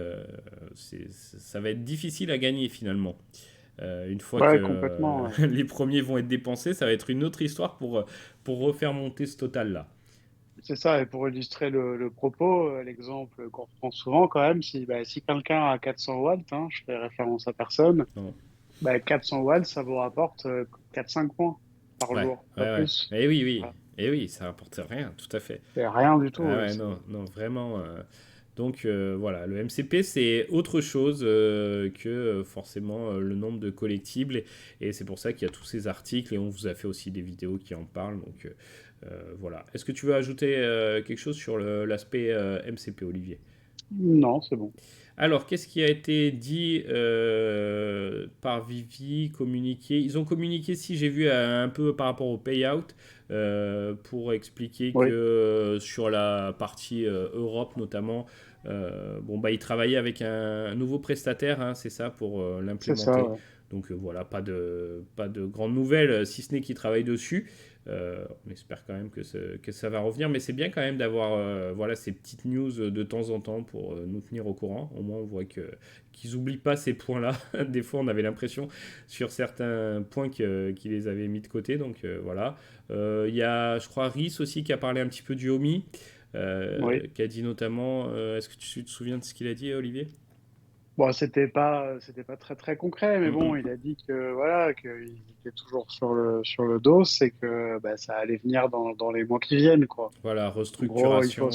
ça va être difficile à gagner finalement. Une fois que Ouais, complètement. Ouais. les premiers vont être dépensés, ça va être une autre histoire pour refaire monter ce total-là. C'est ça, et pour illustrer le propos, l'exemple qu'on reprend souvent quand même, si quelqu'un a 400 watts, hein, je fais référence à personne, Non. Bah, 400 watts, ça vous rapporte 4-5 points par Ouais, jour, pas ouais, ouais. plus. Et oui, oui. Voilà. Et oui, ça rapporte rien, tout à fait. C'est rien du Ah tout. ouais, C'est non, non, vraiment. Donc voilà, le MCP, c'est autre chose que forcément le nombre de collectibles. Et c'est pour ça qu'il y a tous ces articles et on vous a fait aussi des vidéos qui en parlent. Donc voilà. Est-ce que tu veux ajouter quelque chose sur l'aspect MCP, Olivier? Non, c'est bon. Alors, qu'est-ce qui a été dit par Vivi, communiqué? Ils ont communiqué, si j'ai vu, un peu par rapport au payout, pour expliquer que Oui, sur la partie Europe notamment, bon, bah, ils travaillaient avec un nouveau prestataire, hein, c'est ça, pour c'est ça. l'implémenter. Ouais. Donc voilà, pas de grandes nouvelles, si ce n'est qu'ils travaillent dessus. On espère quand même que ça va revenir, mais c'est bien quand même d'avoir voilà, ces petites news de temps en temps pour nous tenir au courant. Au moins, on voit qu'ils n'oublient pas ces points-là. Des fois, on avait l'impression sur certains points qu'ils les avaient mis de côté. Donc voilà. Il y a, je crois, Rhys aussi qui a parlé un petit peu du Omi, Oui. qui a dit notamment. Est-ce que tu te souviens de ce qu'il a dit, Olivier? Bon, c'était pas très très concret, mais Mm, bon, mm. il a dit que voilà, qu'il était toujours sur le dos, et que bah, ça allait venir dans les mois qui viennent, quoi. Voilà, En gros, restructuration,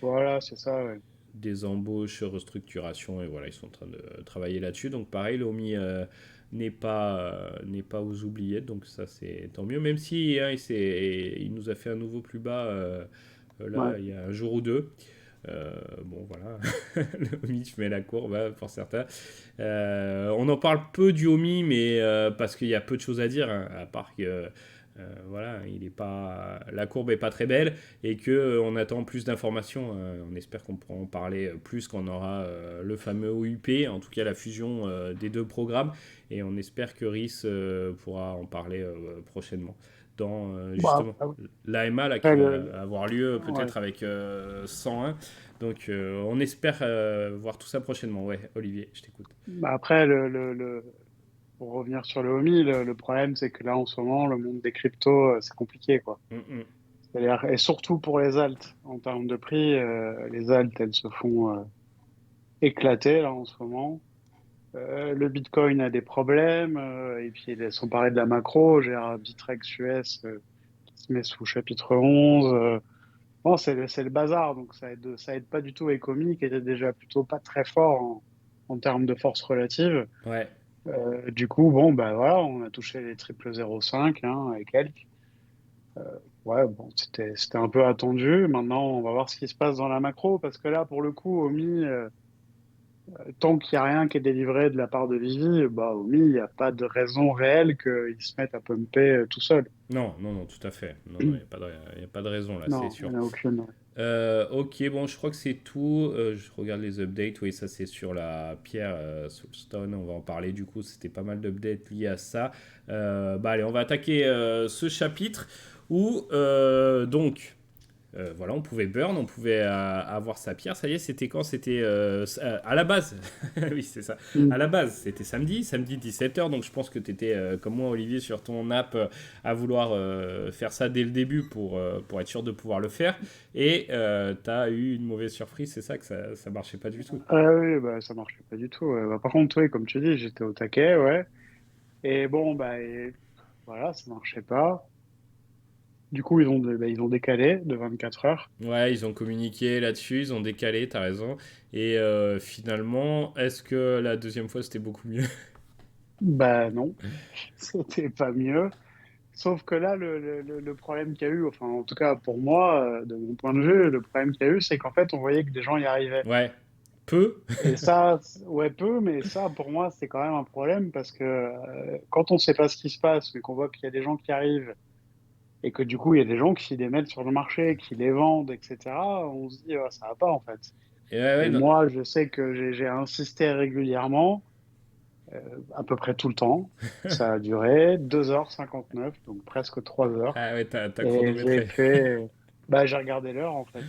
voilà, c'est ça. Ouais. des embauches, restructuration, et voilà, ils sont en train de travailler là-dessus. Donc pareil, l'OMI n'est pas aux oubliettes, donc ça c'est tant mieux. Même si hein, il nous a fait un nouveau plus bas Ouais. là, il y a un jour ou deux. Bon voilà, l'OMI, je mets la courbe hein, pour certains. On en parle peu du OMI, mais parce qu'il y a peu de choses à dire, hein, à part que voilà, il est pas, la courbe est pas très belle et que on attend plus d'informations. On espère qu'on pourra en parler plus quand on aura le fameux OUP, en tout cas la fusion des deux programmes, et on espère que RIS pourra en parler prochainement dans Bah, justement l'AMA là, qui après, va avoir lieu ouais. peut-être avec 101. Donc on espère voir tout ça prochainement. Ouais, Olivier, je t'écoute. Bah, après, pour revenir sur le HOMI, le problème, c'est que là, en ce moment, le monde des cryptos, c'est compliqué, quoi. Mm, mm. C'est-à-dire, et surtout pour les alts, en termes de prix, les alts, elles se font éclater, là, en ce moment. Le Bitcoin a des problèmes, et puis, sans parler de la macro, j'ai un Bitrex US qui se met sous chapitre 11. Bon, c'est le bazar, donc ça aide pas du tout Ecomi, qui était déjà plutôt pas très fort en termes de force relative. Ouais. Du coup, bon, bah voilà, on a touché les triple 0,5 hein, et quelques. Ouais, bon, c'était un peu attendu. Maintenant, on va voir ce qui se passe dans la macro, parce que là, pour le coup, Omi, tant qu'il n'y a rien qui est délivré de la part de Vivi, bah, Omi, il n'y a pas de raison réelle qu'il se mette à pumper tout seul. Non, non, non, tout à fait. Non, non, il y a pas de raison là, c'est Non, il sûr. n'y en a aucune. Ouais. Ok, bon, je crois que c'est tout. Je regarde les updates. Oui, ça c'est sur la pierre Soulstone. On va en parler du coup. C'était pas mal d'updates liés à ça. Bah allez, on va attaquer ce chapitre où donc voilà, on pouvait burn, on pouvait avoir sa pierre. Ça y est, c'était quand? C'était à la base. Oui, c'est ça. À Mm. la base, c'était samedi 17h. Donc je pense que tu étais comme moi, Olivier, sur ton app à vouloir faire ça dès le début pour être sûr de pouvoir le faire. Et tu as eu une mauvaise surprise, c'est ça que ça marchait pas du tout. Ah oui, bah, ça marchait pas du tout. Ouais. Bah, par contre, oui, comme tu dis, j'étais au taquet, ouais. Et bon, bah, voilà, ça marchait pas. Du coup, ils ont décalé de 24 heures. Ouais, ils ont communiqué là-dessus, ils ont décalé, t'as raison. Et finalement, est-ce que la deuxième fois c'était beaucoup mieux? Bah non, c'était pas mieux. Sauf que là, le problème qu'il y a eu, enfin en tout cas pour moi, de mon point de vue, le problème qu'il y a eu, c'est qu'en fait, on voyait que des gens y arrivaient. Ouais, peu. Et ça, ouais, peu, mais ça, pour moi, c'est quand même un problème parce que quand on sait pas ce qui se passe, mais qu'on voit qu'il y a des gens qui arrivent et que du coup, il y a des gens qui les mettent sur le marché, qui les vendent, etc., on se dit, ah, ça va pas en fait. Et ouais, ouais, Et non. moi, je sais que j'ai insisté régulièrement, à peu près tout le temps. Ça a duré 2h59, donc presque 3 heures. Ah ouais, t'as Et chronométré. bah, j'ai regardé l'heure en fait.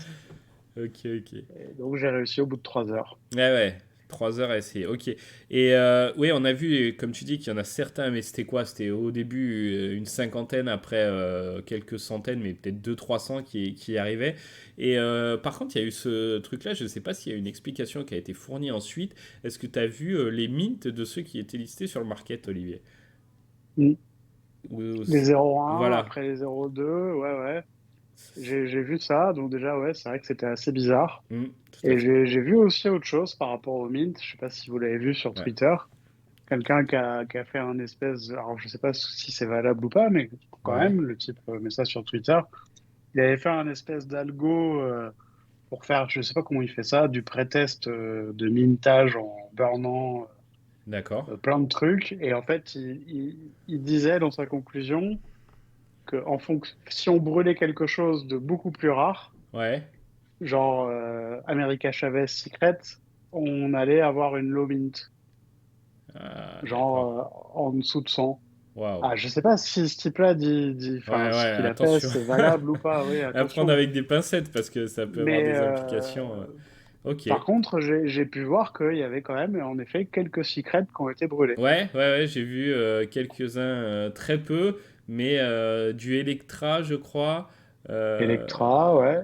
Ok, ok. Et donc j'ai réussi au bout de 3 heures. Ouais, ouais. 3 heures à essayer, ok. Et oui, on a vu, comme tu dis, qu'il y en a certains, mais c'était quoi? C'était au début une cinquantaine, après quelques centaines, mais peut-être 200-300 qui y arrivaient. Et par contre, il y a eu ce truc-là, je ne sais pas s'il y a une explication qui a été fournie ensuite. Est-ce que tu as vu les mints de ceux qui étaient listés sur le market, Olivier? Mm. Les C'est- 0,1, Voilà. après les 0,2, ouais, ouais. J'ai vu ça, donc déjà, ouais, c'est vrai que c'était assez bizarre. Tout à Et fait. j'ai vu aussi autre chose par rapport au Mint. Je sais pas si vous l'avez vu sur Ouais. Twitter. Quelqu'un qui a fait un espèce, alors je sais pas si c'est valable ou pas, mais quand Ouais. même, le type met ça sur Twitter. Il avait fait un espèce d'algo pour faire, je sais pas comment il fait ça, du pré-test de mintage en burnant D'accord. plein de trucs. Et en fait, il disait dans sa conclusion que si on brûlait quelque chose de beaucoup plus rare, Ouais. genre America Chavez Secret, on allait avoir une low mint, Ah, d'accord. genre en dessous de 100. Waouh. Ah, je sais pas si ce type-là Ouais, enfin, ce ouais, qu'il a fait, attention. c'est valable ou pas, oui, À prendre attention. avec des pincettes parce que ça peut avoir Mais des implications. Ok. par contre, j'ai pu voir qu'il y avait quand même, en effet, quelques secrets qui ont été brûlés. Ouais, ouais, ouais, j'ai vu quelques-uns, très peu, mais du Electra, je crois. Euh, Electra, ouais.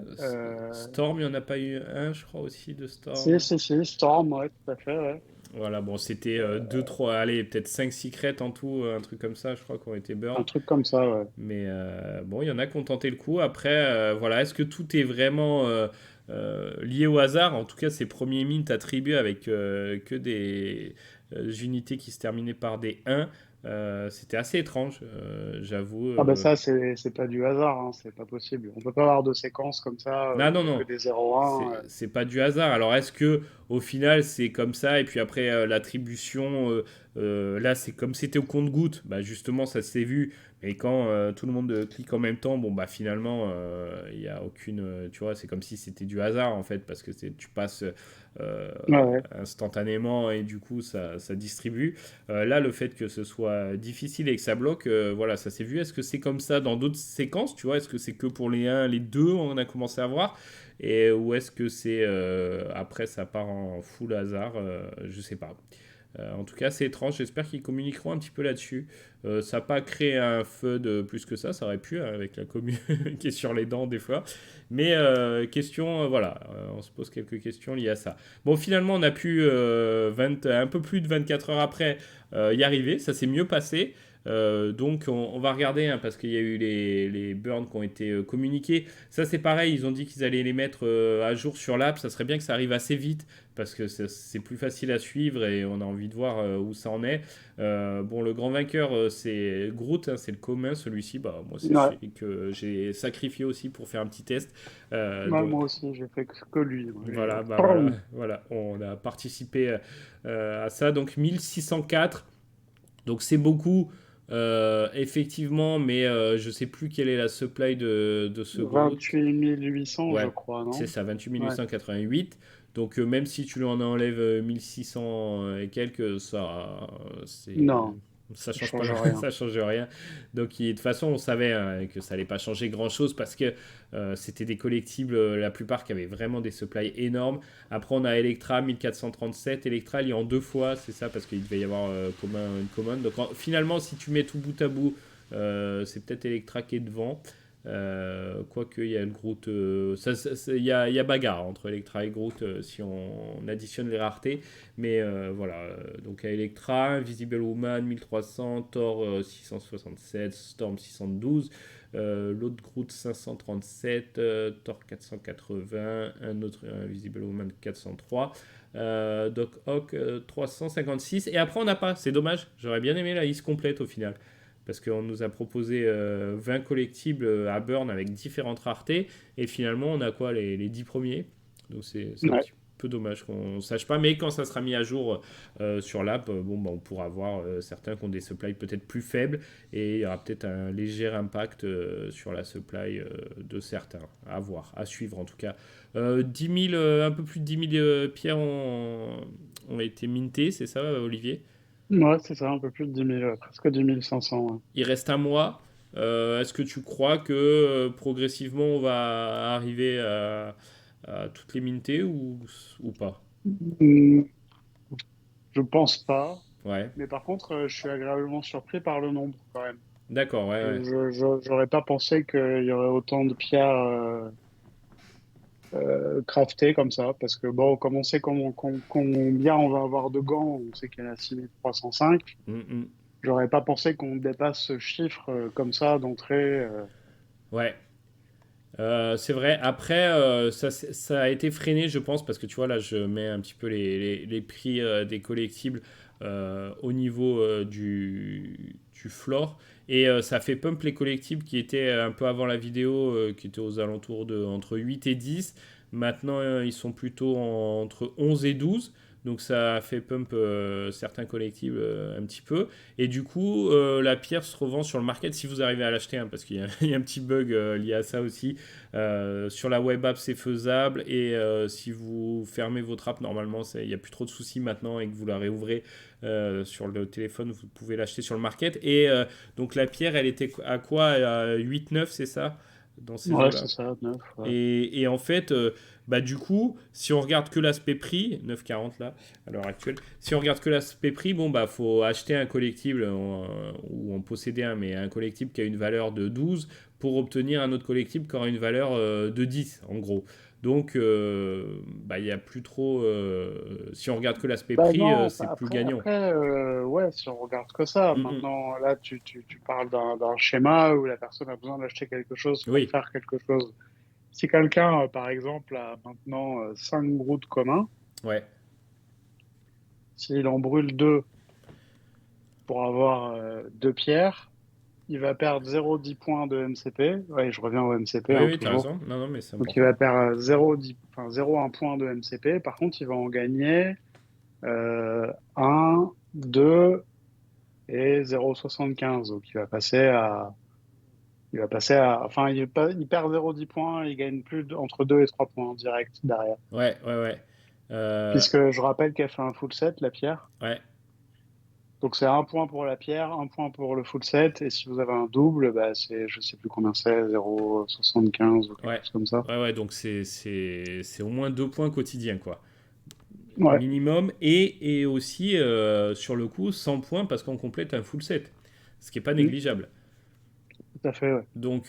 Storm, il n'y en a pas eu un, je crois aussi, de Si, Storm. si, si, Storm, ouais, tout à fait, ouais. Voilà, bon, c'était 2, 3, allez, peut-être 5 secrets en tout, un truc comme ça, je crois, qui ont été burn. Un truc comme ça, ouais. Mais bon, il y en a qui ont tenté le coup. Après, voilà, est-ce que tout est vraiment lié au hasard? En tout cas, ces premiers mints attribués avec que des unités qui se terminaient par des 1, c'était assez étrange, j'avoue. Ah ben ça, c'est pas du hasard, hein, c'est pas possible. On peut pas avoir de séquence comme ça Non, où non, il y a que non. des 0-1. C'est pas du hasard. Alors, est-ce que au final c'est comme ça et puis après l'attribution, là c'est comme c'était au compte-goutte, bah justement ça s'est vu. Mais quand tout le monde clique en même temps, bon bah finalement il y a aucune, tu vois, c'est comme si c'était du hasard en fait parce que tu passes Ouais, ouais. instantanément et du coup ça distribue. Là le fait que ce soit difficile et que ça bloque, voilà ça s'est vu. Est-ce que c'est comme ça dans d'autres séquences, tu vois? Est-ce que c'est que pour les 1, les 2 on a commencé à voir? Et où est-ce que c'est après ça part en full hasard, je sais pas. En tout cas, c'est étrange. J'espère qu'ils communiqueront un petit peu là-dessus. Ça n'a pas créé un feu de plus que ça aurait pu, hein, avec la commune qui est sur les dents des fois. Mais question, voilà, on se pose quelques questions liées à ça. Bon, finalement, on a pu, un peu plus de 24 heures après, y arriver. Ça s'est mieux passé. Donc on va regarder, hein, parce qu'il y a eu les burns qui ont été communiqués. Ça c'est pareil, ils ont dit qu'ils allaient les mettre à jour sur l'app. Ça serait bien que ça arrive assez vite parce que c'est plus facile à suivre et on a envie de voir où ça en est. Bon, le grand vainqueur, c'est Groot, hein, c'est le commun, celui-ci. Bah, moi, c'est Ouais. celui que j'ai sacrifié aussi pour faire un petit test. Ouais, Donc, moi aussi, j'ai fait que lui. Moi, voilà, bah voilà, Prom. voilà, on a participé à ça. Donc, 1604. Donc c'est beaucoup, effectivement, mais je sais plus quelle est la supply de ce Groot. 28 800, je Ouais, crois, c'est non? ça, 28 Ouais. 888. Donc même si tu lui en enlèves 1600 et quelques, Non, ça ça change pas, change rien. ça change rien. Donc de toute façon, on savait, hein, que ça allait pas changer grand-chose parce que c'était des collectibles, la plupart qui avaient vraiment des supplies énormes. Après, on a Electra 1437. Electra, il y a en deux fois, c'est ça, parce qu'il devait y avoir une commande. Donc finalement, si tu mets tout bout à bout, c'est peut-être Electra qui est devant. Quoique, il y a le Groot. Il y a bagarre entre Electra et Groot si on additionne les raretés. Mais voilà. Donc, à Electra, Invisible Woman 1300, Thor 667, Storm 612. L'autre Groot 537, Thor 480, un autre Invisible Woman 403, Doc Ock 356. Et après, on n'a pas. C'est dommage. J'aurais bien aimé la liste complète au final parce qu'on nous a proposé 20 collectibles à burn avec différentes raretés, et finalement on a quoi, les 10 premiers. Donc c'est un Ouais. petit peu dommage qu'on ne sache pas, mais quand ça sera mis à jour sur l'app, bon, bah, on pourra voir certains qui ont des supplies peut-être plus faibles, et il y aura peut-être un léger impact sur la supply de certains, à voir, à suivre en tout cas. 10 000, un peu plus de 10 000 pierres ont été mintées, c'est ça, Olivier? Ouais, c'est ça, un peu plus de 10 000, presque 10 500. Ouais. Il reste un mois. Est-ce que tu crois que progressivement on va arriver à toutes les minter ou pas? Mm. Je pense pas. Ouais, Mais par contre, je suis agréablement surpris par le nombre quand même. d'accord, ouais, ouais. J'aurais pas pensé qu'il y aurait autant de pierres craftées comme ça. Parce que bon, comme on sait combien on va avoir de gants, on sait qu'il y en a 6305. Mm, J'aurais pas pensé qu'on dépasse ce chiffre comme ça d'entrée. ouais. C'est vrai. Après, ça a été freiné, je pense, parce que tu vois, là, je mets un petit peu les prix des collectibles au niveau du floor. Et ça fait pump les collectibles qui étaient un peu avant la vidéo, qui étaient aux alentours de entre 8 et 10. Maintenant, ils sont plutôt entre 11 et 12. Donc ça a fait pump certains collectibles un petit peu. Et du coup, la pierre se revend sur le market si vous arrivez à l'acheter, hein, parce qu'il y a, il y a un petit bug lié à ça aussi. Sur la web app, c'est faisable. Et si vous fermez votre app, normalement, il n'y a plus trop de soucis maintenant et que vous la réouvrez sur le téléphone, vous pouvez l'acheter sur le market. Et donc la pierre, elle était à quoi? À 8-9, c'est ça? Dans ces Ouais, eaux-là. c'est ça, 9. Ouais. Et en fait, bah du coup, si on regarde que l'aspect prix, 9,40 là, à l'heure actuelle, si on regarde que l'aspect prix, bon, bah faut acheter un collectible ou en posséder un, mais un collectible qui a une valeur de 12 pour obtenir un autre collectible qui aura une valeur de 10, en gros. Donc, bah, il n'y a plus trop. Si on regarde que l'aspect Bah prix, non, c'est plus gagnant. après ouais, si on regarde que ça, Mm, mm. maintenant, là, tu parles d'un schéma où la personne a besoin d'acheter quelque chose pour Oui, faire quelque chose. Si quelqu'un, par exemple, a maintenant 5 broutes communs, ouais, s'il en brûle deux pour avoir deux pierres, il va perdre 0,10 points de MCP. Ouais, je reviens au MCP, oui, hein, oui, t'as toujours. raison. Non, non, mais c'est Donc il important. va perdre 0,10, enfin 0,1 point de MCP. Par contre, il va en gagner 1, 2 et 0,75. Donc enfin il perd 0,10 points, il gagne entre 2 et 3 points en direct derrière. Ouais, ouais, ouais. Euh, Puisque je rappelle qu'elle fait un full set, la pierre. ouais. Donc c'est un point pour la pierre, un point pour le full set, et si vous avez un double, bah c'est, je sais plus combien c'est, 0,75 ou quelque Ouais, chose comme ça. ouais, ouais, donc c'est au moins 2 points quotidiens, quoi. Ouais, Minimum. Et aussi, sur le coup, 100 points parce qu'on complète un full set. Ce qui n'est pas mm, négligeable. tout à fait, ouais. Donc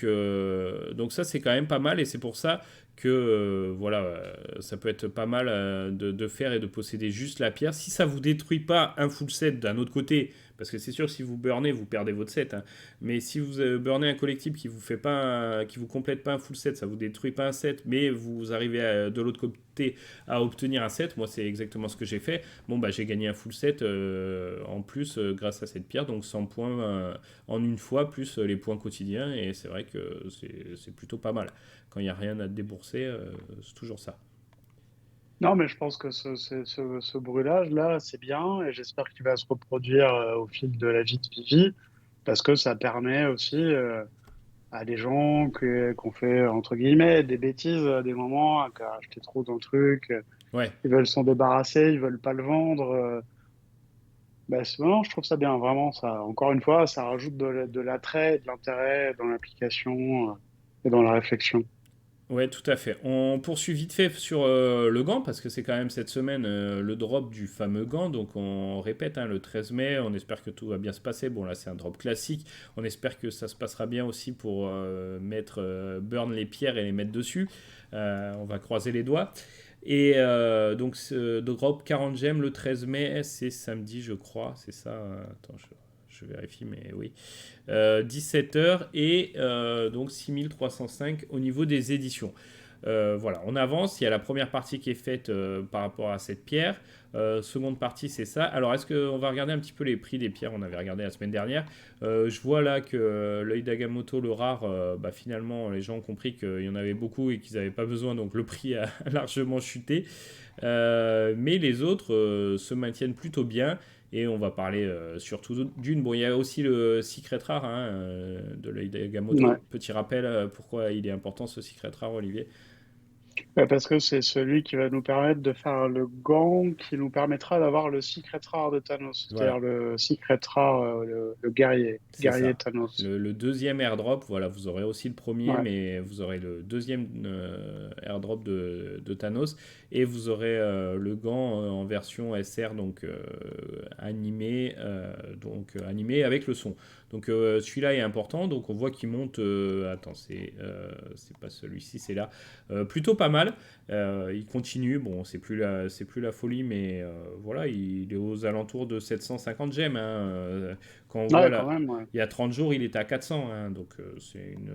ça, c'est quand même pas mal. Et c'est pour ça que voilà, ça peut être pas mal de faire et de posséder juste la pierre. Si ça vous détruit pas un full set d'un autre côté, parce que c'est sûr, si vous burnez, vous perdez votre set, hein. Mais si vous burnez un collectible qui vous fait pas, qui vous complète pas un full set, ça vous détruit pas un set, mais vous arrivez de l'autre côté à obtenir un set. Moi, c'est exactement ce que j'ai fait. Bon, bah, j'ai gagné un full set en plus grâce à cette pierre, donc 100 points en une fois, plus les points quotidiens, et c'est vrai que c'est plutôt pas mal. Quand il n'y a rien à débourser, c'est toujours ça. Non, mais je pense que ce brûlage-là, c'est bien, et j'espère qu'il va se reproduire au fil de la vie de Vivi, parce que ça permet aussi à des gens qu'on fait, entre guillemets, des bêtises à des moments, qui ont acheté trop d'un truc, Ouais, ils veulent s'en débarrasser, ils veulent pas le vendre. Non, je trouve ça bien, vraiment, ça. Encore une fois, ça rajoute de l'attrait, et de l'intérêt dans l'application et dans la réflexion. ouais, tout à fait. On poursuit vite fait sur le gant, parce que c'est quand même cette semaine le drop du fameux gant. Donc on répète, hein, le 13 mai, on espère que tout va bien se passer. Bon, là c'est un drop classique. On espère que ça se passera bien aussi pour burn les pierres et les mettre dessus. On va croiser les doigts. Et donc, ce drop 40 gemmes le 13 mai, c'est samedi, je crois. C'est ça. Attends, je vérifie, mais oui. 17 h et donc 6305 au niveau des éditions. Voilà, on avance. Il y a la première partie qui est faite par rapport à cette pierre. Seconde partie, c'est ça. Alors, est-ce qu'on va regarder un petit peu les prix des pierres? On avait regardé la semaine dernière. Je vois là que l'œil d'Agamotto, le rare, bah, finalement, les gens ont compris qu'il y en avait beaucoup et qu'ils n'avaient pas besoin, donc le prix a largement chuté. Mais les autres se maintiennent plutôt bien. Et on va parler surtout d'une. Bon, il y a aussi le Secret Rare, hein, de l'œil d'Agamotto. Ouais. Petit rappel, pourquoi il est important ce Secret Rare, Olivier? Parce que c'est celui qui va nous permettre de faire le gant qui nous permettra d'avoir le secret rare de Thanos, c'est-à-dire Voilà. le secret rare, le guerrier, C'est guerrier ça. Thanos. Le deuxième airdrop, voilà, vous aurez aussi le premier, Ouais, mais vous aurez le deuxième airdrop de Thanos et vous aurez le gant en version SR, donc animé avec le son. Donc celui-là est important, donc on voit qu'il monte. Attends, c'est pas celui-ci, c'est là. Plutôt pas mal. Il continue. Bon, c'est plus la folie, mais voilà, il est aux alentours de 750 gemmes, hein. Quand on voit ouais, quand là, même, ouais. il y a 30 jours, il était à 400, hein, donc c'est une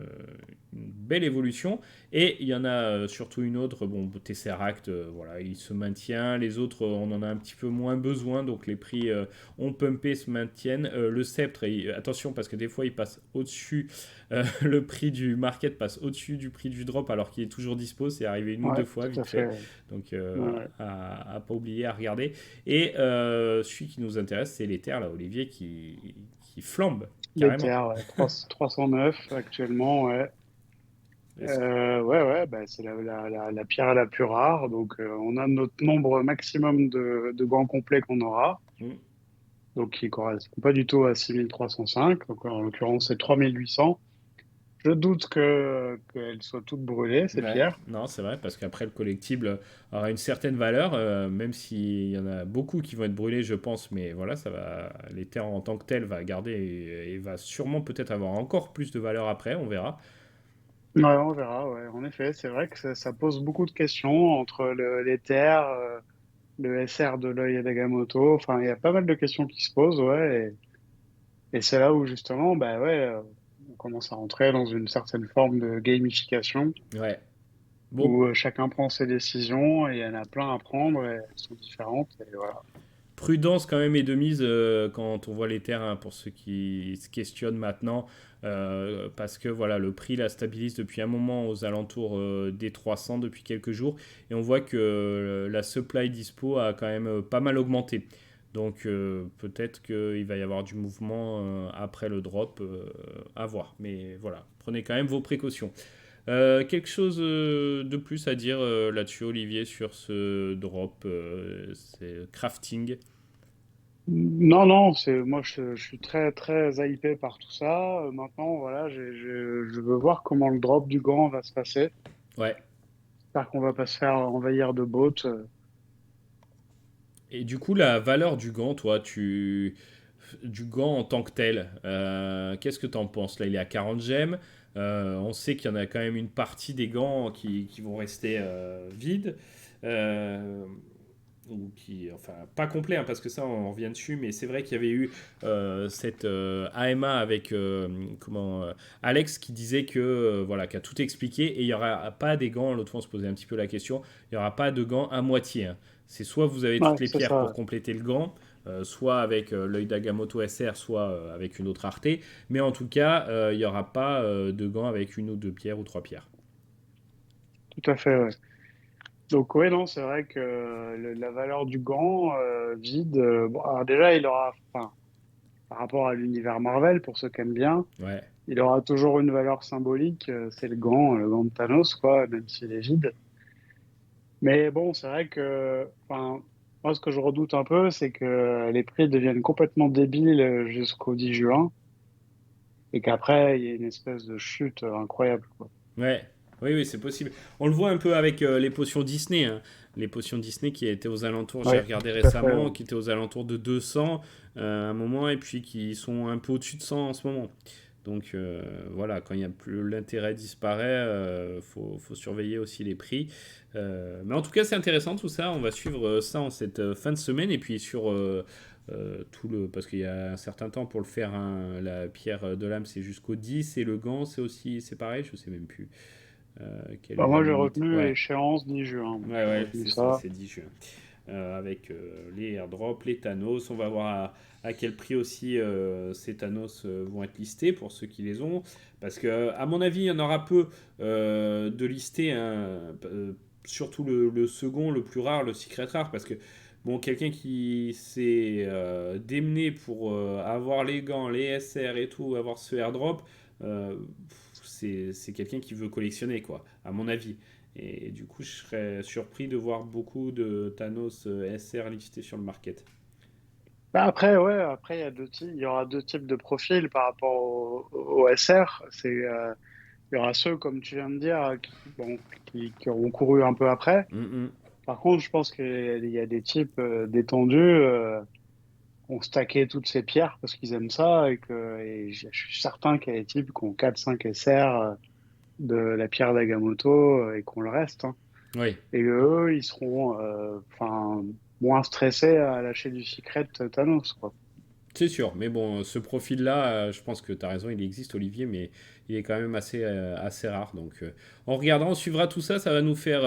belle évolution. Et il y en a surtout une autre, bon, Tesseract, voilà, il se maintient. Les autres, on en a un petit peu moins besoin, donc les prix ont pumpé, se maintiennent. Le sceptre, attention, parce que des fois, il passe au-dessus, le prix du market passe au-dessus du prix du drop, alors qu'il est toujours dispo. C'est arrivé une ou deux Ouais, fois, tout à vite fait. fait. Ouais, Donc, ouais. à pas oublier, à regarder. Et celui qui nous intéresse, c'est l'Ether, là, Olivier, qui flambe, carrément. L'Ether, ouais, 309 actuellement, ouais. Est-ce- Ouais, ouais, bah, c'est la pierre la plus rare. Donc, on a notre nombre maximum de gants complets qu'on aura. Hmm. Donc, qui ne correspond pas du tout à 6305. Donc, en l'occurrence, c'est 3800. Je doute qu'elles soient toutes brûlées, ces Ouais, pierres. non, c'est vrai, parce qu'après, le collectible aura une certaine valeur, même s'il y en a beaucoup qui vont être brûlés, je pense, mais voilà, ça va, l'Ether en tant que tel va garder et va sûrement peut-être avoir encore plus de valeur après, on verra. Ouais, on verra, ouais. En effet, c'est vrai que ça pose beaucoup de questions entre l'Ether, le SR de l'œil d'Agamotto. Enfin, il y a pas mal de questions qui se posent, ouais. Et c'est là où, justement, bah ouais, on commence à rentrer dans une certaine forme de gamification Ouais. Bon, où chacun prend ses décisions et il y en a plein à prendre et elles sont différentes. Et voilà. prudence quand même est de mise quand on voit les terrains pour ceux qui se questionnent maintenant parce que voilà le prix la stabilise depuis un moment aux alentours des 300 depuis quelques jours et on voit que la supply dispo a quand même pas mal augmenté, donc peut-être qu'il va y avoir du mouvement après le drop, à voir, mais voilà, prenez quand même vos précautions. Quelque chose de plus à dire là-dessus, Olivier, sur ce drop, c'est crafting. Non, non, moi je suis très très hypé par tout ça. Maintenant, voilà, je veux voir comment le drop du gant va se passer. Ouais. J'espère qu'on va pas se faire envahir de bots. Et du coup, la valeur du gant, toi, du gant en tant que tel, qu'est-ce que tu en penses? Là, il est à 40 gemmes. On sait qu'il y en a quand même une partie des gants qui vont rester vides. Euh, ou qui, enfin, pas complet, hein, parce que ça, on revient dessus, mais c'est vrai qu'il y avait eu cette AMA avec Alex qui disait que, voilà, qui a tout expliqué, et il n'y aura pas des gants, l'autre fois on se posait un petit peu la question, il n'y aura pas de gants à moitié, hein. C'est soit vous avez Ouais, toutes les c'est pierres ça. pour compléter le gant, soit avec l'œil d'Agamotto SR, soit avec une autre arté, mais en tout cas, il n'y aura pas de gants avec une ou deux pierres ou trois pierres. Tout à fait, ouais. Donc, ouais, non, c'est vrai que la valeur du gant vide, bon, alors déjà, il aura, enfin, par rapport à l'univers Marvel, pour ceux qui aiment bien, Ouais, il aura toujours une valeur symbolique, c'est le gant de Thanos, quoi, même s'il est vide. Mais bon, c'est vrai que, enfin, moi, ce que je redoute un peu, c'est que les prix deviennent complètement débiles jusqu'au 10 juin et qu'après, il y ait une espèce de chute incroyable, quoi. ouais, oui, oui, c'est possible. On le voit un peu avec les potions Disney, hein. Les potions Disney qui étaient aux alentours, j'ai Oui, regardé tout à fait, récemment, ouais. qui étaient aux alentours de 200 à un moment, et puis qui sont un peu au-dessus de 100 en ce moment. Donc voilà, quand il y a plus l'intérêt disparaît, faut surveiller aussi les prix. Mais en tout cas, c'est intéressant tout ça. On va suivre ça en cette fin de semaine, et puis sur parce qu'il y a un certain temps pour le faire, hein, la pierre de l'âme, c'est jusqu'au 10, et le gant, c'est aussi, c'est pareil, je sais même plus quelle Bah, est la moi, j'ai limite. retenu Ouais, échéance 10 juin. Moi, ouais, j'ai ouais, retenu c'est ça, ça. c'est 10 juin. Avec les airdrops, les Thanos. On va voir à quel prix aussi ces Thanos vont être listés pour ceux qui les ont. Parce que, à mon avis, il y en aura peu de listés, hein, surtout le second, le plus rare, le secret rare. Parce que, bon, quelqu'un qui s'est démené pour avoir les gants, les SR et tout, avoir ce airdrop, c'est quelqu'un qui veut collectionner, quoi, à mon avis. Et du coup, je serais surpris de voir beaucoup de Thanos SR listés sur le market. Bah après, ouais, après, il y aura deux types de profils par rapport au SR. Il y aura ceux, comme tu viens de dire, bon, qui auront couru un peu après. Mm, Par contre, je pense qu'il y a des types détendus qui ont stacké toutes ces pierres parce qu'ils aiment ça et je suis certain qu'il y a des types qui ont 4-5 SR de la pierre d'Agamotto et qu'on le reste, hein. mm. Oui. Et eux, ils seront enfin moins stressés à lâcher du secret Thanos, quoi. C'est sûr, mais bon, ce profil-là, je pense que tu as raison, il existe, Olivier, mais il est quand même assez rare. Donc, en regardant, on suivra tout ça, ça va nous faire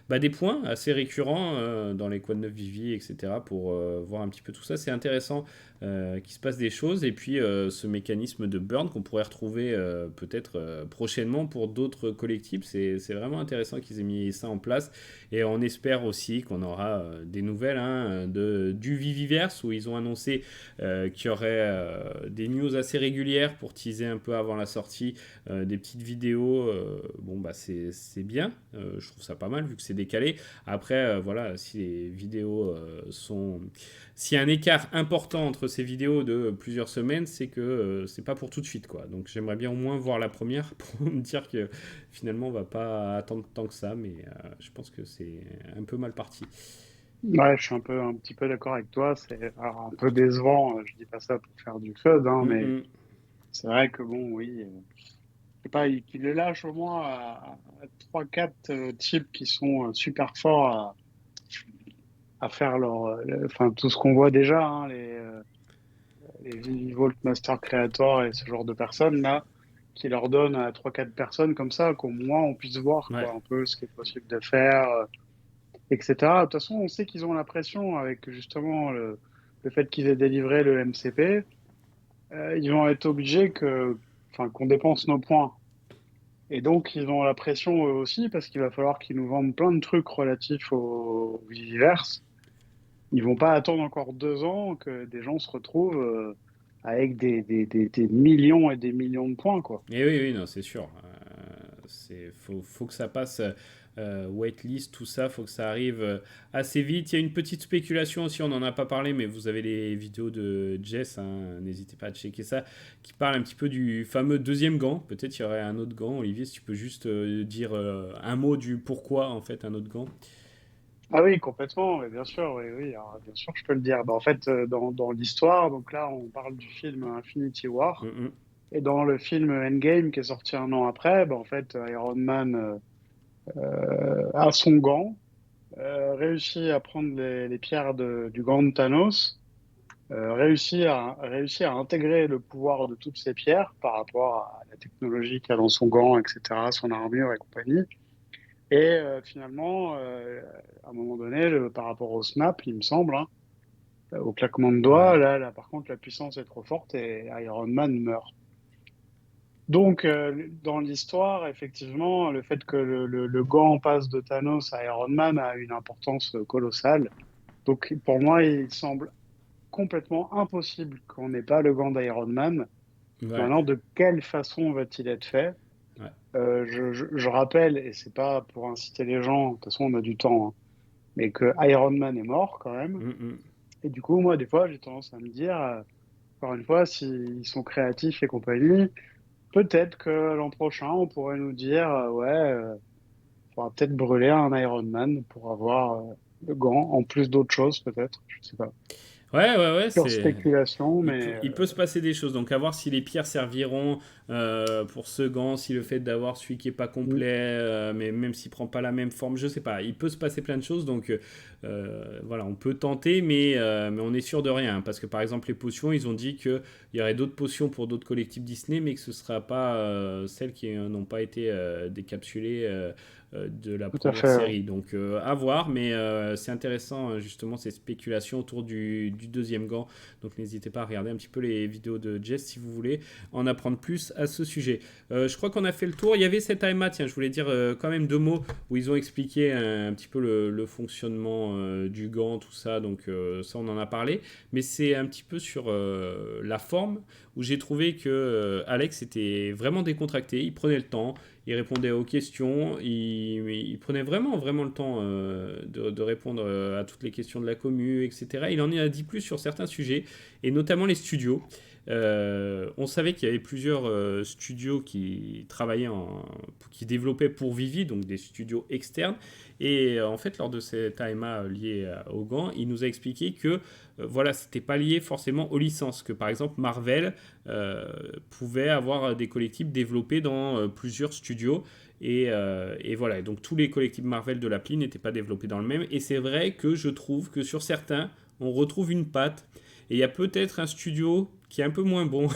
des points assez récurrents dans les Quad 9 Vivi, etc., pour voir un petit peu tout ça. C'est intéressant qu'il se passe des choses, et puis ce mécanisme de burn qu'on pourrait retrouver peut-être prochainement pour d'autres collectifs, c'est vraiment intéressant qu'ils aient mis ça en place, et on espère aussi qu'on aura des nouvelles du Viviverse, où ils ont annoncé qu'il y aurait des news assez régulières pour teaser un peu avant la sortie, des petites vidéos. Bon, bah c'est bien, je trouve ça pas mal vu que c'est décalé. Après, voilà, si les vidéos sont. S'il y a un écart important entre ces vidéos de plusieurs semaines, c'est que c'est pas pour tout de suite, quoi. Donc j'aimerais bien au moins voir la première pour me dire que finalement on va pas attendre tant que ça, mais je pense que c'est un peu mal parti. Ouais, je suis un petit peu d'accord avec toi. C'est alors, un peu décevant. Je dis pas ça pour faire du FUD, hein, Mm, mais mm. c'est vrai que bon, oui, je sais pas, qu'il les lâche au moins à 3-4 types qui sont super forts à faire enfin, tout ce qu'on voit déjà, hein, les Vault Master Creator et ce genre de personnes là, qui leur donnent à 3-4 personnes comme ça, qu'au moins on puisse voir Ouais, quoi, un peu ce qui est possible de faire, etc. De toute façon, on sait qu'ils ont la pression avec justement le fait qu'ils aient délivré le MCP. Ils vont être obligés enfin, qu'on dépense nos points. Et donc, ils ont la pression eux aussi parce qu'il va falloir qu'ils nous vendent plein de trucs relatifs au Viviverse. Ils vont pas attendre encore 2 ans que des gens se retrouvent avec des millions et des millions de points, quoi. et oui, oui, non, c'est sûr. Faut que ça passe waitlist, tout ça, faut que ça arrive assez vite. Il y a une petite spéculation aussi, on n'en a pas parlé, mais vous avez les vidéos de Jess, hein, n'hésitez pas à checker ça, qui parle un petit peu du fameux deuxième gant. Peut-être il y aurait un autre gant. Olivier, si tu peux juste dire un mot du pourquoi, en fait, un autre gant. Ah oui, complètement, oui, bien sûr, oui, oui, alors, bien sûr, je peux le dire. Bah, en fait, dans l'histoire, donc là, on parle du film Infinity War, Mm, mm. et dans le film Endgame qui est sorti un an après, bah, en fait, Iron Man a son gant, réussit à prendre les pierres du gant de Thanos, réussit à intégrer le pouvoir de toutes ces pierres par rapport à la technologie qu'il y a dans son gant, etc., son armure et compagnie. Et finalement, à un moment donné, par rapport au snap, il me semble, hein, au claquement de doigts, Ouais, là, par contre, la puissance est trop forte et Iron Man meurt. Donc, dans l'histoire, effectivement, le fait que le gant passe de Thanos à Iron Man a une importance colossale. Donc, pour moi, il semble complètement impossible qu'on n'ait pas le gant d'Iron Man. ouais, Maintenant, de quelle façon va-t-il être fait? ouais. Je rappelle, et c'est pas pour inciter les gens, de toute façon, on a du temps, hein, mais que Iron Man est mort quand même. Mm, mm. Et du coup, moi, des fois, j'ai tendance à me dire, encore une fois, s'ils sont créatifs et compagnie, peut-être que l'an prochain, on pourrait nous dire, ouais, faudra peut-être brûler un Iron Man pour avoir le gant, en plus d'autres choses, peut-être. Je sais pas. Ouais, ouais, ouais, Pure c'est. spéculation, mais Il peut se passer des choses. Donc, à voir si les pierres serviront pour ce gant, si le fait d'avoir celui qui est pas complet, mais même s'il prend pas la même forme, je sais pas. Il peut se passer plein de choses. Donc, voilà, on peut tenter, mais on est sûr de rien. Parce que, par exemple, les potions, ils ont dit qu'il y aurait d'autres potions pour d'autres collectifs Disney, mais que ce ne sera pas celles qui n'ont pas été décapsulées. De la tout à première fait. Ouais. série. Donc à voir, mais c'est intéressant justement ces spéculations autour du deuxième gant. Donc n'hésitez pas à regarder un petit peu les vidéos de Jess si vous voulez en apprendre plus à ce sujet. Je crois qu'on a fait le tour. Il y avait cette AMA, tiens, je voulais dire quand même 2 mots où ils ont expliqué un petit peu le fonctionnement du gant, tout ça. Donc ça, on en a parlé. Mais c'est un petit peu sur la forme où j'ai trouvé que Alex était vraiment décontracté. Il prenait le temps. il répondait aux questions, il prenait vraiment, vraiment le temps de répondre à toutes les questions de la commu, etc. Il en a dit plus sur certains sujets, et notamment les studios. On savait qu'il y avait plusieurs studios qui travaillaient qui développaient pour Vivi, donc des studios externes. Et en fait, lors de cette AMA liée au Gant, il nous a expliqué que voilà, c'était pas lié forcément aux licences, que par exemple Marvel pouvait avoir des collectifs développés dans plusieurs studios. Et voilà, donc tous les collectifs Marvel de l'appli n'étaient pas développés dans le même. Et c'est vrai que je trouve que sur certains, on retrouve une patte. Et il y a peut-être un studio qui est un peu moins bon,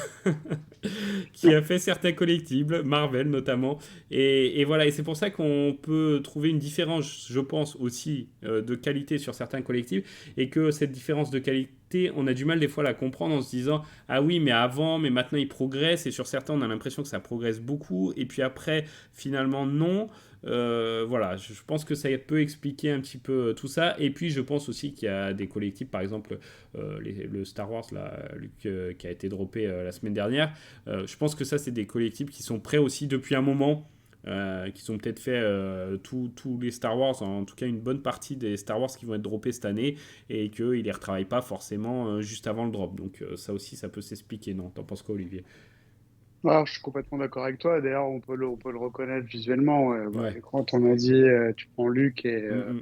qui a fait certains collectibles, Marvel notamment. Et voilà, et c'est pour ça qu'on peut trouver une différence, je pense aussi, de qualité sur certains collectifs, et que cette différence de qualité, on a du mal des fois à la comprendre en se disant ah oui, mais avant, mais maintenant il progresse, et sur certains, on a l'impression que ça progresse beaucoup, et puis après, finalement, non. Voilà, je pense que ça peut expliquer un petit peu tout ça. Et puis, je pense aussi qu'il y a des collectifs, par exemple, le Star Wars, là, Luc, qui a été droppé la semaine dernière. Je pense que ça, c'est des collectifs qui sont prêts aussi depuis un moment. Qui ont peut-être fait tous les Star Wars, en tout cas une bonne partie des Star Wars qui vont être droppés cette année, et qu'ils ne les retravaillent pas forcément juste avant le drop. Donc ça aussi, ça peut s'expliquer, non? T'en penses quoi, Olivier? Ah, je suis complètement d'accord avec toi. D'ailleurs, on peut le reconnaître visuellement. Ouais. Bah, Ouais. quand on a dit, tu prends Luke Mm,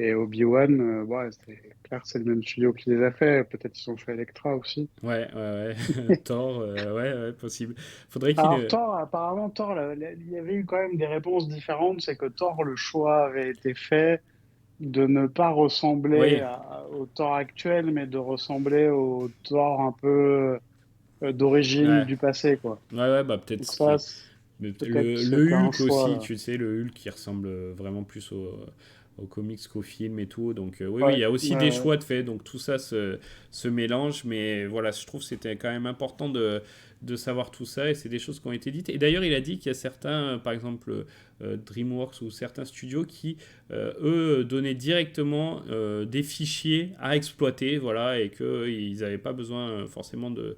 et Obi-Wan, ouais, c'est clair, c'est le même studio qui les a fait. Peut-être ils ont fait Electra aussi. ouais, ouais, ouais. Thor, ouais, ouais, possible. Faudrait qu'il. Alors Thor, apparemment Thor, il y avait eu quand même des réponses différentes. C'est que Thor, le choix avait été fait de ne pas ressembler Oui, au Thor actuel, mais de ressembler au Thor un peu d'origine ouais. du passé, quoi. Ouais, ouais, bah peut-être Donc ce ça, qui. Mais peut-être Le c'était un Hulk aussi, choix. tu sais, le Hulk qui ressemble vraiment plus au comics qu'au film et tout. Donc, oui, oui, il Ouais, y a aussi des ouais, choix de fait. Donc, tout ça se mélange. Mais voilà, je trouve que c'était quand même important de savoir tout ça. Et c'est des choses qui ont été dites. Et d'ailleurs, il a dit qu'il y a certains, par exemple, DreamWorks ou certains studios qui, eux, donnaient directement des fichiers à exploiter. Voilà, et qu'ils n'avaient pas besoin forcément de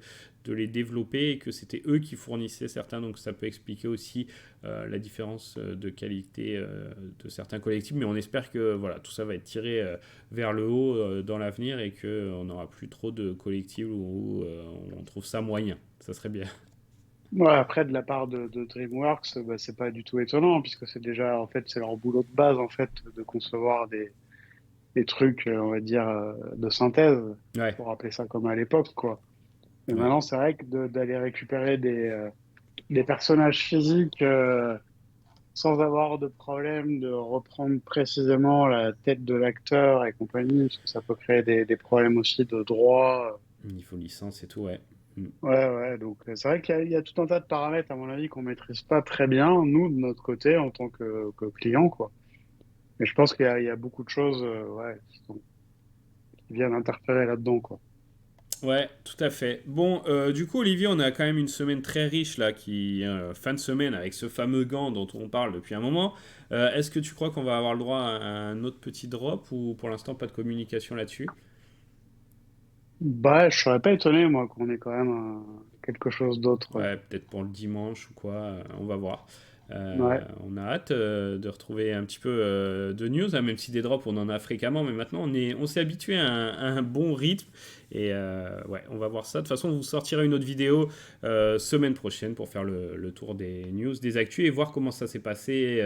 les développer et que c'était eux qui fournissaient certains. Donc ça peut expliquer aussi la différence de qualité de certains collectifs. Mais on espère que voilà, tout ça va être tiré vers le haut dans l'avenir et qu'on n'aura plus trop de collectifs où on trouve ça moyen. Ça serait bien. ouais, après, de la part de DreamWorks, bah, c'est pas du tout étonnant, puisque c'est déjà, en fait, c'est leur boulot de base, en fait, de concevoir des trucs, on va dire, de synthèse, Ouais, pour appeler ça comme à l'époque, quoi. Mais ouais. maintenant, c'est vrai que d'aller récupérer des personnages physiques sans avoir de problème de reprendre précisément la tête de l'acteur et compagnie, parce que ça peut créer des problèmes aussi de droit. Niveau licence et tout, ouais. Mm. Ouais, ouais, donc c'est vrai qu'il y a tout un tas de paramètres, à mon avis, qu'on maîtrise pas très bien, nous, de notre côté, en tant que client, quoi. Mais je pense qu'il y a beaucoup de choses, ouais, qui viennent interférer là-dedans, quoi. Ouais, tout à fait. Bon, du coup, Olivier, on a quand même une semaine très riche là, fin de semaine avec ce fameux gant dont on parle depuis un moment. Est-ce que tu crois qu'on va avoir le droit à un autre petit drop ou pour l'instant pas de communication là-dessus? Bah, je serais pas étonné, moi, qu'on ait quand même quelque chose d'autre, ouais. Ouais, peut-être pour le dimanche ou quoi, on va voir. Ouais. On a hâte de retrouver un petit peu de news, hein, même si des drops on en a fréquemment, mais maintenant on s'est habitué à un bon rythme et ouais, on va voir ça. De toute façon, on vous sortira une autre vidéo semaine prochaine pour faire le tour des news, des actus et voir comment ça s'est passé,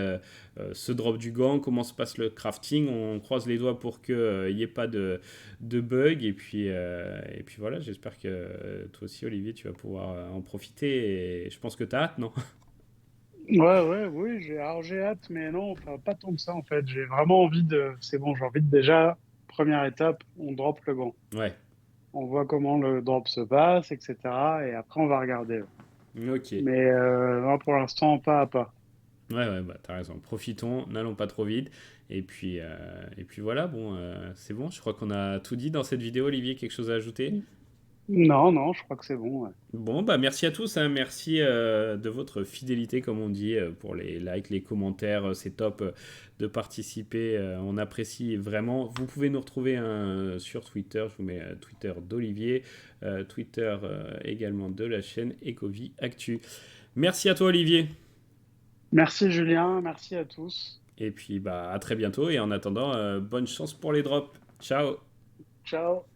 ce drop du gant, comment se passe le crafting. On croise les doigts pour qu'il n'y ait pas de bugs et puis voilà, j'espère que toi aussi, Olivier, tu vas pouvoir en profiter et je pense que tu as hâte, non? Ouais, ouais, oui, alors j'ai hâte, mais non, enfin, pas tant que ça, en fait. J'ai vraiment envie c'est bon, j'ai envie de déjà, première étape, on drop le gant. Ouais, On voit comment le drop se passe, etc. Et après, on va regarder. ok. Mais non, pour l'instant, pas à pas. Ouais, ouais, bah, t'as raison. Profitons, n'allons pas trop vite. Et puis voilà, bon, c'est bon. Je crois qu'on a tout dit dans cette vidéo. Olivier, quelque chose à ajouter? Non, non, je crois que c'est bon. Ouais. Bon, bah merci à tous, hein. Merci de votre fidélité, comme on dit, pour les likes, les commentaires. C'est top de participer. On apprécie vraiment. Vous pouvez nous retrouver hein, sur Twitter. Je vous mets Twitter d'Olivier, Twitter également de la chaîne Ecovi Actu. Merci à toi, Olivier. Merci Julien, merci à tous. Et puis, bah, à très bientôt. Et en attendant, bonne chance pour les drops. Ciao! Ciao.